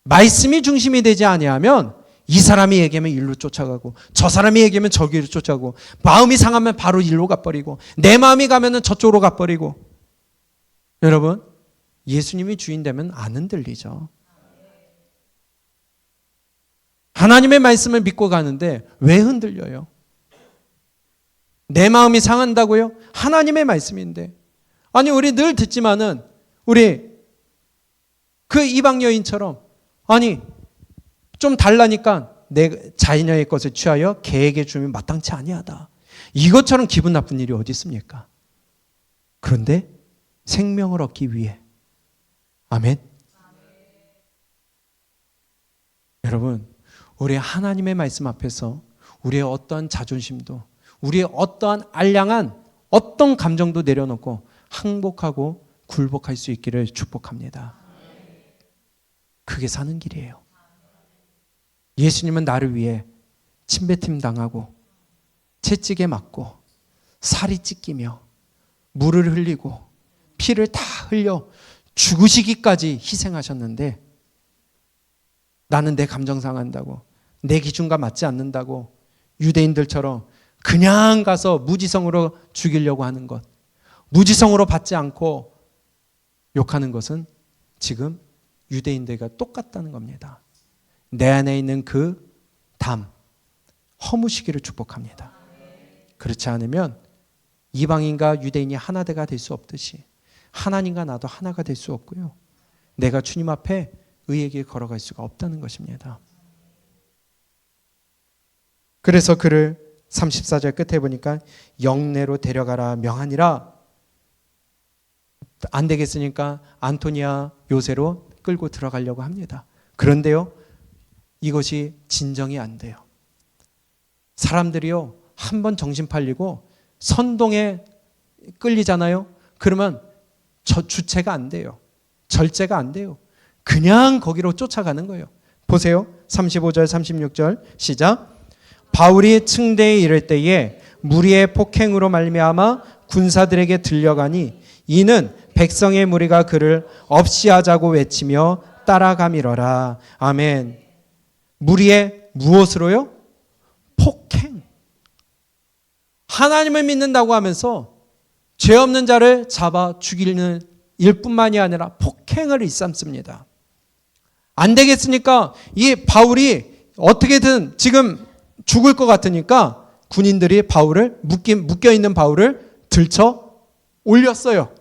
S1: 말씀이 중심이 되지 아니하면 이 사람이 얘기하면 일로 쫓아가고 저 사람이 얘기하면 저기로 쫓아가고 마음이 상하면 바로 일로 가버리고 내 마음이 가면은 저쪽으로 가버리고. 여러분, 예수님이 주인 되면 안 흔들리죠. 하나님의 말씀을 믿고 가는데 왜 흔들려요? 내 마음이 상한다고요? 하나님의 말씀인데. 아니, 우리 늘 듣지만은 우리 그 이방 여인처럼 아니 좀 달라니까 내 자녀의 것을 취하여 개에게 주면 마땅치 아니하다. 이것처럼 기분 나쁜 일이 어디 있습니까? 그런데 생명을 얻기 위해. 아멘. 여러분, 우리 하나님의 말씀 앞에서 우리의 어떠한 자존심도 우리의 어떠한 알량한 어떤 감정도 내려놓고 항복하고 굴복할 수 있기를 축복합니다. 그게 사는 길이에요. 예수님은 나를 위해 침뱉임 당하고 채찍에 맞고 살이 찢기며 물을 흘리고 피를 다 흘려 죽으시기까지 희생하셨는데 나는 내 감정 상한다고, 내 기준과 맞지 않는다고 유대인들처럼 그냥 가서 무지성으로 죽이려고 하는 것, 무지성으로 받지 않고 욕하는 것은 지금 유대인들과 똑같다는 겁니다. 내 안에 있는 그 담, 허무시기를 축복합니다. 그렇지 않으면 이방인과 유대인이 하나가 될 수 없듯이 하나님과 나도 하나가 될 수 없고요. 내가 주님 앞에 의의 길 걸어갈 수가 없다는 것입니다. 그래서 그를 34절 끝에 보니까 영내로 데려가라 명하니라. 안 되겠으니까 안토니아 요새로 끌고 들어가려고 합니다. 그런데요, 이것이 진정이 안 돼요. 사람들이요, 한번 정신 팔리고 선동에 끌리잖아요. 그러면 주체가 안 돼요. 절제가 안 돼요. 그냥 거기로 쫓아가는 거예요. 보세요. 35절 36절 시작. 바울이 층대에 이를 때에 무리의 폭행으로 말미암아 군사들에게 들려가니 이는 백성의 무리가 그를 없이 하자고 외치며 따라가미러라. 아멘. 무리의 무엇으로요? 폭행. 하나님을 믿는다고 하면서 죄 없는 자를 잡아 죽이는 일뿐만이 아니라 폭행을 일삼습니다. 안 되겠으니까 이 바울이 어떻게든 지금 죽을 것 같으니까 군인들이 바울을 묶여있는 바울을 들쳐 올렸어요.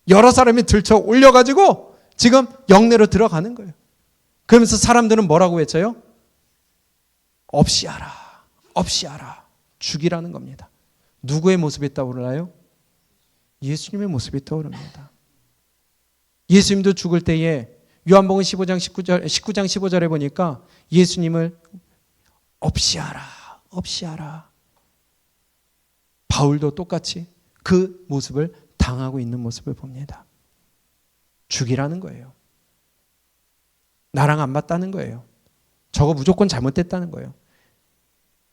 S1: 여러 사람이 들쳐 올려가지고 지금 영내로 들어가는 거예요. 그러면서 사람들은 뭐라고 외쳐요? 없이 하라, 없이 하라. 죽이라는 겁니다. 누구의 모습이 떠오르나요? 예수님의 모습이 떠오릅니다. 예수님도 죽을 때에 요한복음 19장 15절에 보니까 예수님을 없이 하라, 없이 하라. 바울도 똑같이 그 모습을 당하고 있는 모습을 봅니다. 죽이라는 거예요. 나랑 안 맞다는 거예요. 저거 무조건 잘못됐다는 거예요.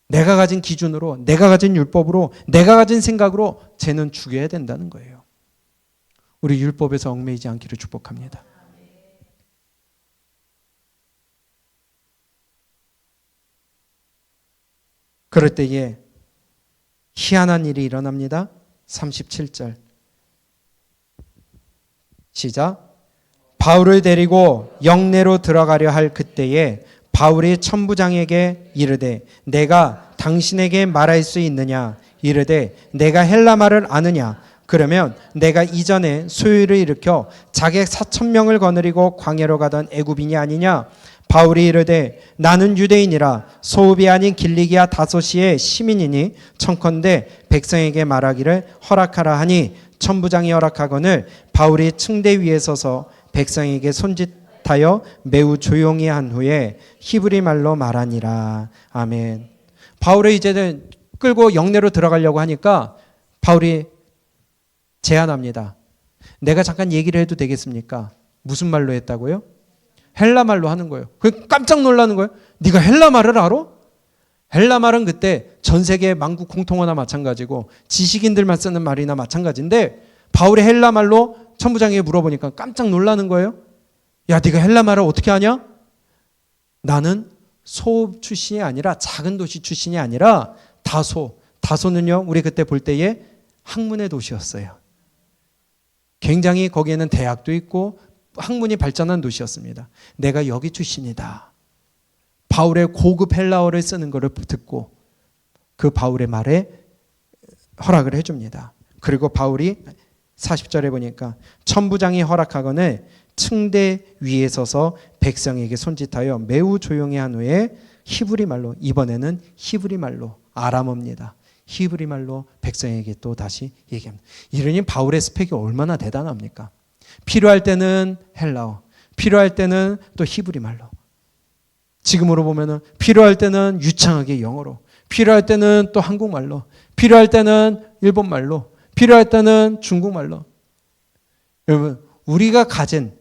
S1: 내가 가진 기준으로, 내가 가진 율법으로, 내가 가진 생각으로 쟤는 죽여야 된다는 거예요. 우리 율법에서 얽매이지 않기를 축복합니다. 그럴 때에 희한한 일이 일어납니다. 37절 시작. 바울을 데리고 영내로 들어가려 할 그때에 바울이 천부장에게 이르되 내가 당신에게 말할 수 있느냐? 이르되 내가 헬라 말을 아느냐? 그러면 내가 이전에 소유를 일으켜 자객 4,000명을 거느리고 광야로 가던 애굽인이 아니냐? 바울이 이르되 나는 유대인이라 소읍이 아닌 길리기아 다소시의 시민이니 청컨대 백성에게 말하기를 허락하라 하니 천부장이 허락하거늘 바울이 층대 위에 서서 백성에게 손짓하여 매우 조용히 한 후에 히브리 말로 말하니라. 아멘. 바울이 이제는 끌고 영내로 들어가려고 하니까 바울이 제안합니다. 내가 잠깐 얘기를 해도 되겠습니까? 무슨 말로 했다고요? 헬라 말로 하는 거예요. 그 깜짝 놀라는 거예요. 네가 헬라 말을 알아? 헬라 말은 그때 전 세계 만국 공통어나 마찬가지고 지식인들만 쓰는 말이나 마찬가지인데 바울이 헬라 말로 천부장에게 물어보니까 깜짝 놀라는 거예요. 야, 네가 헬라 말을 어떻게 하냐? 나는 소읍 출신이 아니라 작은 도시 출신이 아니라 다소는요, 우리 그때 볼 때에 학문의 도시였어요. 굉장히 거기에는 대학도 있고 학문이 발전한 도시였습니다. 내가 여기 출신이다. 바울의 고급 헬라어를 쓰는 것을 듣고 그 바울의 말에 허락을 해줍니다. 그리고 바울이 40절에 보니까 천부장이 허락하거늘 층대 위에 서서 백성에게 손짓하여 매우 조용히 한 후에 히브리 말로, 이번에는 히브리 말로, 아람어입니다. 히브리 말로 백성에게 또 다시 얘기합니다. 이러니 바울의 스펙이 얼마나 대단합니까? 필요할 때는 헬라어, 필요할 때는 또 히브리 말로, 지금으로 보면은 필요할 때는 유창하게 영어로, 필요할 때는 또 한국말로, 필요할 때는 일본말로, 필요할 때는 중국말로. 여러분, 우리가 가진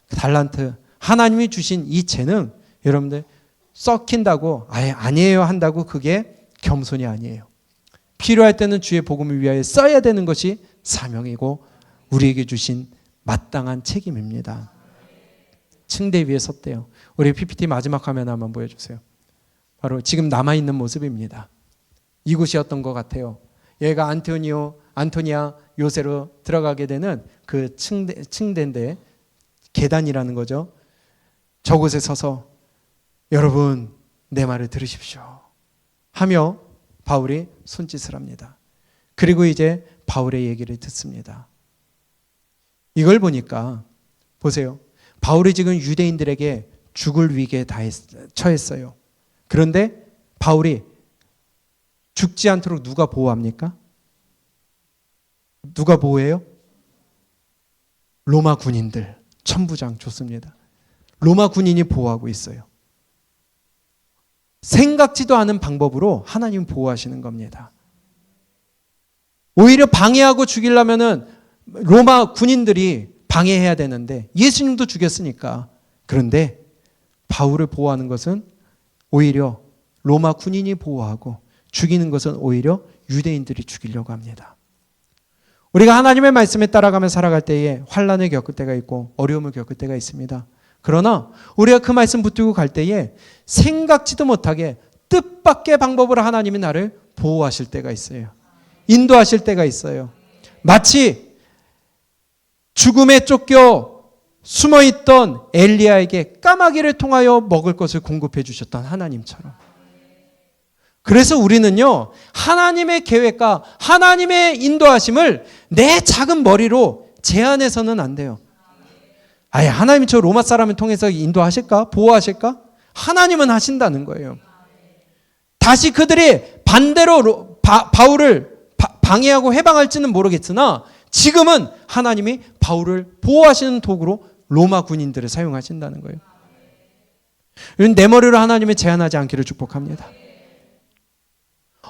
S1: 달란트, 하나님이 주신 이 재능, 여러분들 썩힌다고 아예 아니에요 한다고 그게 겸손이 아니에요. 필요할 때는 주의 복음을 위하여 써야 되는 것이 사명이고 우리에게 주신 마땅한 책임입니다. 층대 위에 섰대요. 우리 PPT 마지막 화면 한번 보여주세요. 바로 지금 남아있는 모습입니다. 이곳이었던 것 같아요. 얘가 안토니아 요새로 들어가게 되는 그 층대인데 계단이라는 거죠. 저곳에 서서 여러분 내 말을 들으십시오 하며 바울이 손짓을 합니다. 그리고 이제 바울의 얘기를 듣습니다. 이걸 보니까 보세요. 바울이 지금 유대인들에게 죽을 위기에 처했어요. 그런데 바울이 죽지 않도록 누가 보호합니까? 누가 보호해요? 로마 군인들, 천부장 좋습니다. 로마 군인이 보호하고 있어요. 생각지도 않은 방법으로 하나님 보호하시는 겁니다. 오히려 방해하고 죽이려면은 로마 군인들이 방해해야 되는데 예수님도 죽였으니까. 그런데 바울을 보호하는 것은 오히려 로마 군인이 보호하고 죽이는 것은 오히려 유대인들이 죽이려고 합니다. 우리가 하나님의 말씀에 따라가며 살아갈 때에 환난을 겪을 때가 있고 어려움을 겪을 때가 있습니다. 그러나 우리가 그 말씀 붙들고 갈 때에 생각지도 못하게 뜻밖의 방법으로 하나님이 나를 보호하실 때가 있어요. 인도하실 때가 있어요. 마치 죽음에 쫓겨 숨어있던 엘리야에게 까마귀를 통하여 먹을 것을 공급해 주셨던 하나님처럼. 그래서 우리는요, 하나님의 계획과 하나님의 인도하심을 내 작은 머리로 제한해서는 안 돼요. 아예 하나님이 저 로마 사람을 통해서 인도하실까? 보호하실까? 하나님은 하신다는 거예요. 다시 그들이 반대로 바울을 방해하고 해방할지는 모르겠으나 지금은 하나님이 바울을 보호하시는 도구로 로마 군인들을 사용하신다는 거예요. 내 머리로 하나님을 제한하지 않기를 축복합니다.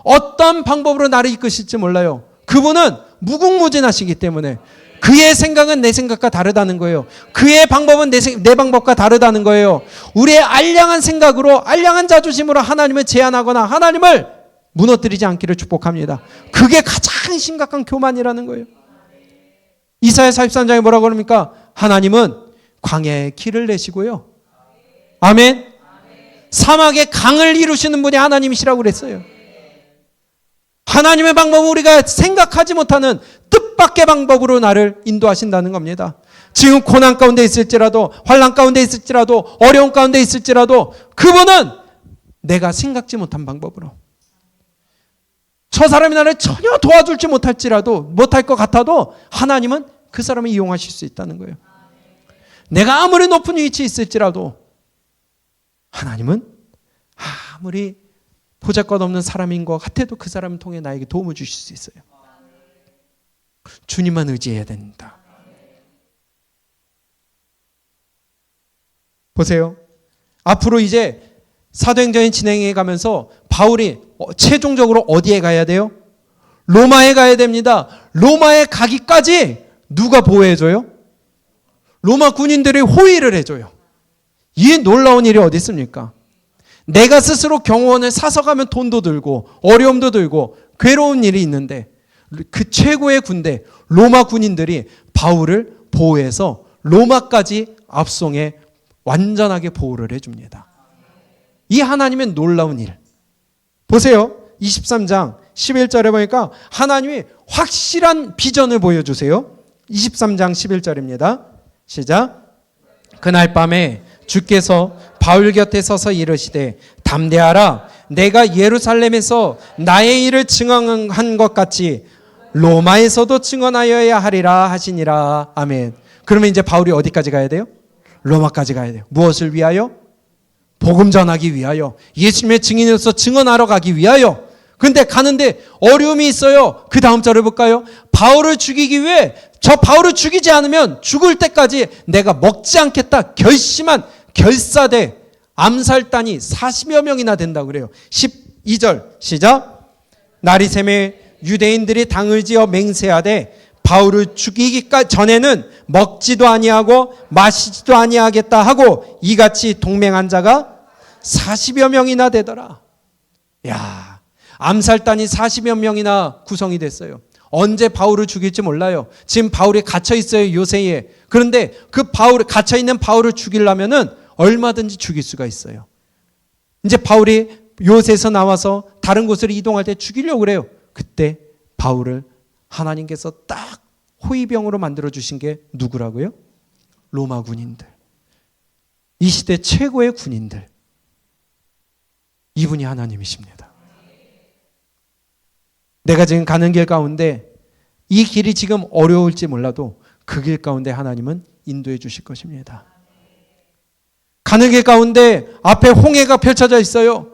S1: 어떤 방법으로 나를 이끄실지 몰라요. 그분은 무궁무진하시기 때문에 그의 생각은 내 생각과 다르다는 거예요. 그의 방법은 내 방법과 다르다는 거예요. 우리의 알량한 생각으로 알량한 자존심으로 하나님을 제한하거나 하나님을 무너뜨리지 않기를 축복합니다. 그게 가장 심각한 교만이라는 거예요. 이사야 43장에 뭐라고 그럽니까? 하나님은 광야에 길을 내시고요. 아멘. 사막에 강을 이루시는 분이 하나님이시라고 그랬어요. 하나님의 방법은 우리가 생각하지 못하는 뜻밖의 방법으로 나를 인도하신다는 겁니다. 지금 고난 가운데 있을지라도 환난 가운데 있을지라도 어려운 가운데 있을지라도 그분은 내가 생각지 못한 방법으로 저 사람이 나를 전혀 도와줄지 못할 것 같아도 하나님은 그 사람을 이용하실 수 있다는 거예요. 내가 아무리 높은 위치에 있을지라도 하나님은 아무리 보잘것없는 사람인 것 같아도 그 사람을 통해 나에게 도움을 주실 수 있어요. 주님만 의지해야 된다. 보세요. 앞으로 이제 사도행전이 진행해 가면서 바울이 최종적으로 어디에 가야 돼요? 로마에 가야 됩니다. 로마에 가기까지 누가 보호해줘요? 로마 군인들이 호위를 해줘요. 이 놀라운 일이 어디 있습니까? 내가 스스로 경호원을 사서 가면 돈도 들고 어려움도 들고 괴로운 일이 있는데 그 최고의 군대 로마 군인들이 바울을 보호해서 로마까지 앞송에 완전하게 보호를 해줍니다. 이 하나님의 놀라운 일. 보세요. 23장 11절에 보니까 하나님이 확실한 비전을 보여주세요. 23장 11절입니다. 시작. 그날 밤에 주께서 바울 곁에 서서 이르시되 담대하라. 내가 예루살렘에서 나의 일을 증언한 것 같이 로마에서도 증언하여야 하리라 하시니라. 아멘. 그러면 이제 바울이 어디까지 가야 돼요? 로마까지 가야 돼요. 무엇을 위하여? 복음 전하기 위하여. 예수님의 증인으로서 증언하러 가기 위하여. 근데 가는데 어려움이 있어요. 그 다음 절을 볼까요? 바울을 죽이기 위해 저 바울을 죽이지 않으면 죽을 때까지 내가 먹지 않겠다 결심한 결사대 암살단이 40여 명이나 된다고 그래요. 12절 시작. 날이 새매 유대인들이 당을 지어 맹세하되 바울을 죽이기까지 전에는 먹지도 아니하고 마시지도 아니하겠다 하고 이같이 동맹한 자가 40여 명이나 되더라. 야, 암살단이 40여 명이나 구성이 됐어요. 언제 바울을 죽일지 몰라요. 지금 바울이 갇혀 있어요, 요새에. 그런데 그 갇혀 있는 바울을 죽이려면은 얼마든지 죽일 수가 있어요. 이제 바울이 요새에서 나와서 다른 곳으로 이동할 때 죽이려고 그래요. 그때 바울을 하나님께서 딱 호위병으로 만들어 주신 게 누구라고요? 로마 군인들. 이 시대 최고의 군인들. 이분이 하나님이십니다. 내가 지금 가는 길 가운데 이 길이 지금 어려울지 몰라도 그 길 가운데 하나님은 인도해 주실 것입니다. 가는 길 가운데 앞에 홍해가 펼쳐져 있어요.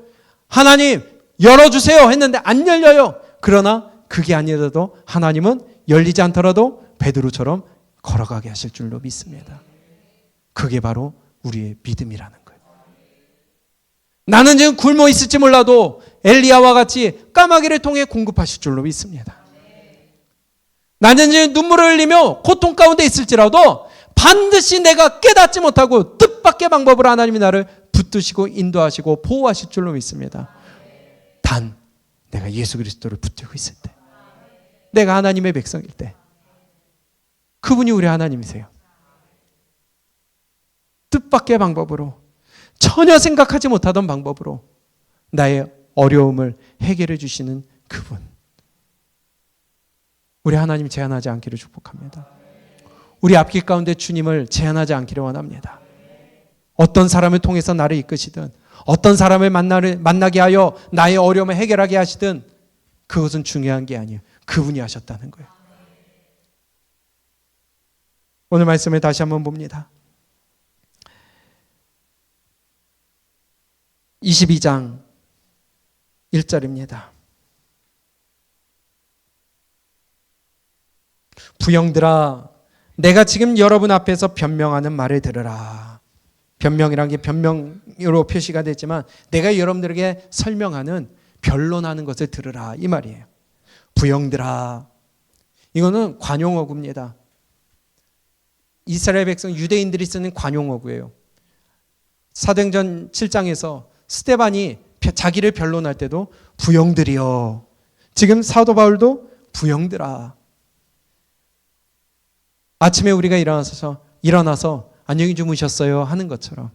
S1: 하나님 열어주세요 했는데 안 열려요. 그러나 그게 아니라도 하나님은 열리지 않더라도 베드로처럼 걸어가게 하실 줄로 믿습니다. 그게 바로 우리의 믿음이라는 거예요. 나는 지금 굶어 있을지 몰라도 엘리야와 같이 까마귀를 통해 공급하실 줄로 믿습니다. 나는 지금 눈물을 흘리며 고통 가운데 있을지라도 반드시 내가 깨닫지 못하고 뜻밖의 방법으로 하나님이 나를 붙드시고 인도하시고 보호하실 줄로 믿습니다. 단 내가 예수 그리스도를 붙들고 있을 때, 내가 하나님의 백성일 때, 그분이 우리 하나님이세요. 뜻밖의 방법으로, 전혀 생각하지 못하던 방법으로 나의 어려움을 해결해 주시는 그분, 우리 하나님 제한하지 않기를 축복합니다. 우리 앞길 가운데 주님을 제한하지 않기를 원합니다. 어떤 사람을 통해서 나를 이끄시든, 어떤 사람을 만나게 하여 나의 어려움을 해결하게 하시든 그것은 중요한 게 아니에요. 그분이 하셨다는 거예요. 오늘 말씀을 다시 한번 봅니다. 22장 1절입니다. 부형들아, 내가 지금 여러분 앞에서 변명하는 말을 들으라. 변명이란 게 변명으로 표시가 됐지만 내가 여러분들에게 설명하는, 변론하는 것을 들으라 이 말이에요. 부형들아, 이거는 관용어구입니다. 이스라엘 백성 유대인들이 쓰는 관용어구예요. 사도행전 7장에서 스데반이 자기를 변론할 때도 부형들이여, 지금 사도 바울도 부형들아. 아침에 우리가 일어나서 안녕히 주무셨어요 하는 것처럼,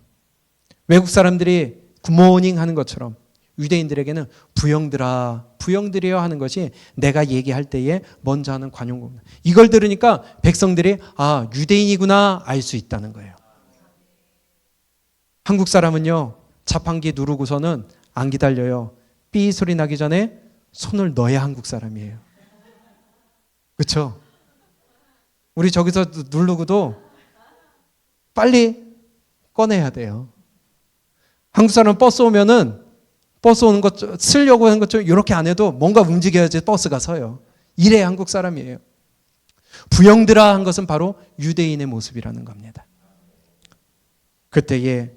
S1: 외국 사람들이 굿모닝 하는 것처럼 유대인들에게는 부형들아, 부형들이여 하는 것이 내가 얘기할 때에 먼저 하는 관용어입니다. 이걸 들으니까 백성들이 아, 유대인이구나 알 수 있다는 거예요. 한국 사람은요, 자판기 누르고서는 안 기다려요. 삐 소리 나기 전에 손을 넣어야 한국 사람이에요. 그렇죠? 우리 저기서 누르고도 빨리 꺼내야 돼요. 한국 사람 버스 오면은 버스 오는 것 쓰려고 하는 것처럼 이렇게 안 해도 뭔가 움직여야지 버스가 서요. 이래야 한국 사람이에요. 부형들아 한 것은 바로 유대인의 모습이라는 겁니다. 그때에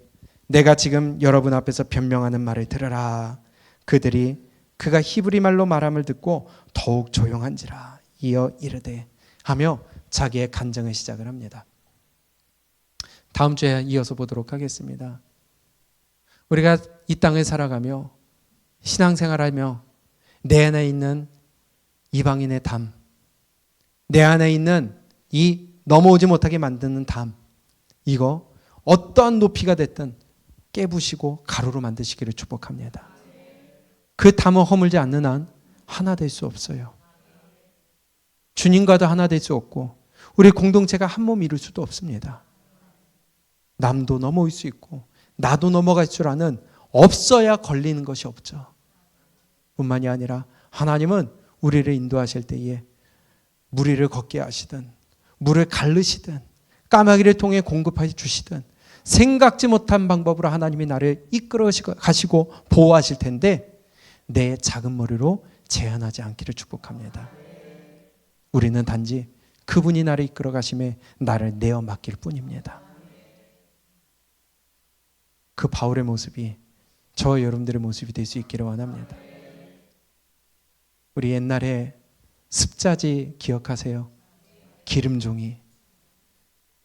S1: 내가 지금 여러분 앞에서 변명하는 말을 들으라. 그가 히브리 말로 말함을 듣고 더욱 조용한지라 이어 이르되 하며 자기의 간증을 시작을 합니다. 다음 주에 이어서 보도록 하겠습니다. 우리가 이 땅을 살아가며 신앙생활하며 내 안에 있는 이방인의 담, 내 안에 있는 이 넘어오지 못하게 만드는 담, 이거 어떠한 높이가 됐든 깨부시고 가루로 만드시기를 축복합니다. 그 담을 허물지 않는 한 하나 될 수 없어요. 주님과도 하나 될 수 없고 우리 공동체가 한 몸 이룰 수도 없습니다. 남도 넘어올 수 있고 나도 넘어갈 줄 아는, 없어야 걸리는 것이 없죠. 뿐만이 아니라 하나님은 우리를 인도하실 때에 무리를 걷게 하시든 물을 가르시든 까마귀를 통해 공급해 주시든 생각지 못한 방법으로 하나님이 나를 이끌어 가시고 보호하실 텐데 내 작은 머리로 제한하지 않기를 축복합니다. 우리는 단지 그분이 나를 이끌어 가심에 나를 내어 맡길 뿐입니다. 그 바울의 모습이 저와 여러분들의 모습이 될 수 있기를 원합니다. 우리 옛날에 습자지 기억하세요? 기름종이.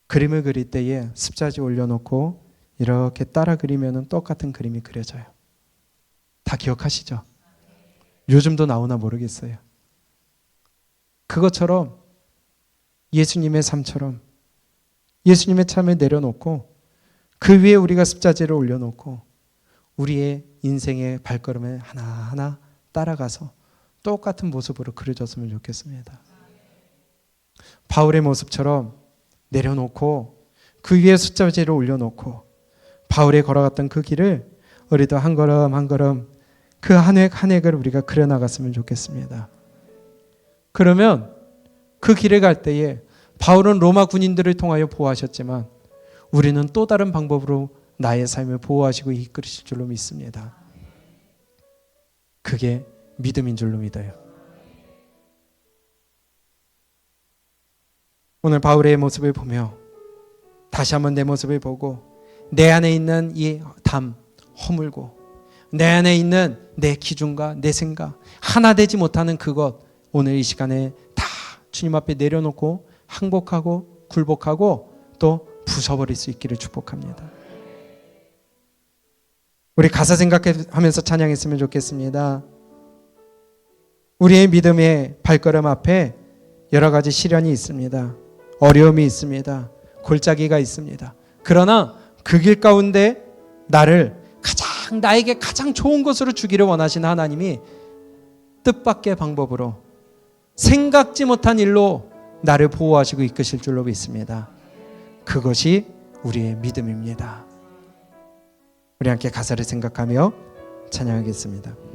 S1: 그림을 그릴 때에 습자지 올려놓고 이렇게 따라 그리면 똑같은 그림이 그려져요. 다 기억하시죠? 요즘도 나오나 모르겠어요. 그것처럼 예수님의 삶처럼 예수님의 삶을 내려놓고 그 위에 우리가 습자지를 올려놓고 우리의 인생의 발걸음을 하나하나 따라가서 똑같은 모습으로 그려졌으면 좋겠습니다. 바울의 모습처럼 내려놓고 그 위에 숫자지를 올려놓고 바울이 걸어갔던 그 길을 우리도 한 걸음 한 걸음 그 한 획 한 획을 우리가 그려나갔으면 좋겠습니다. 그러면 그 길을 갈 때에 바울은 로마 군인들을 통하여 보호하셨지만 우리는 또 다른 방법으로 나의 삶을 보호하시고 이끌으실 줄로 믿습니다. 그게 믿음인 줄로 믿어요. 오늘 바울의 모습을 보며 다시 한번 내 모습을 보고 내 안에 있는 이 담 허물고 내 안에 있는 내 기준과 내 생각 하나 되지 못하는 그것 오늘 이 시간에 다 주님 앞에 내려놓고 항복하고 굴복하고 또 부숴버릴 수 있기를 축복합니다. 우리 가사 생각하면서 찬양했으면 좋겠습니다. 우리의 믿음의 발걸음 앞에 여러 가지 시련이 있습니다. 어려움이 있습니다. 골짜기가 있습니다. 그러나 그 길 가운데 나에게 가장 좋은 것으로 주기를 원하시는 하나님이 뜻밖의 방법으로 생각지 못한 일로 나를 보호하시고 이끄실 줄로 믿습니다. 그것이 우리의 믿음입니다. 우리 함께 가사를 생각하며 찬양하겠습니다.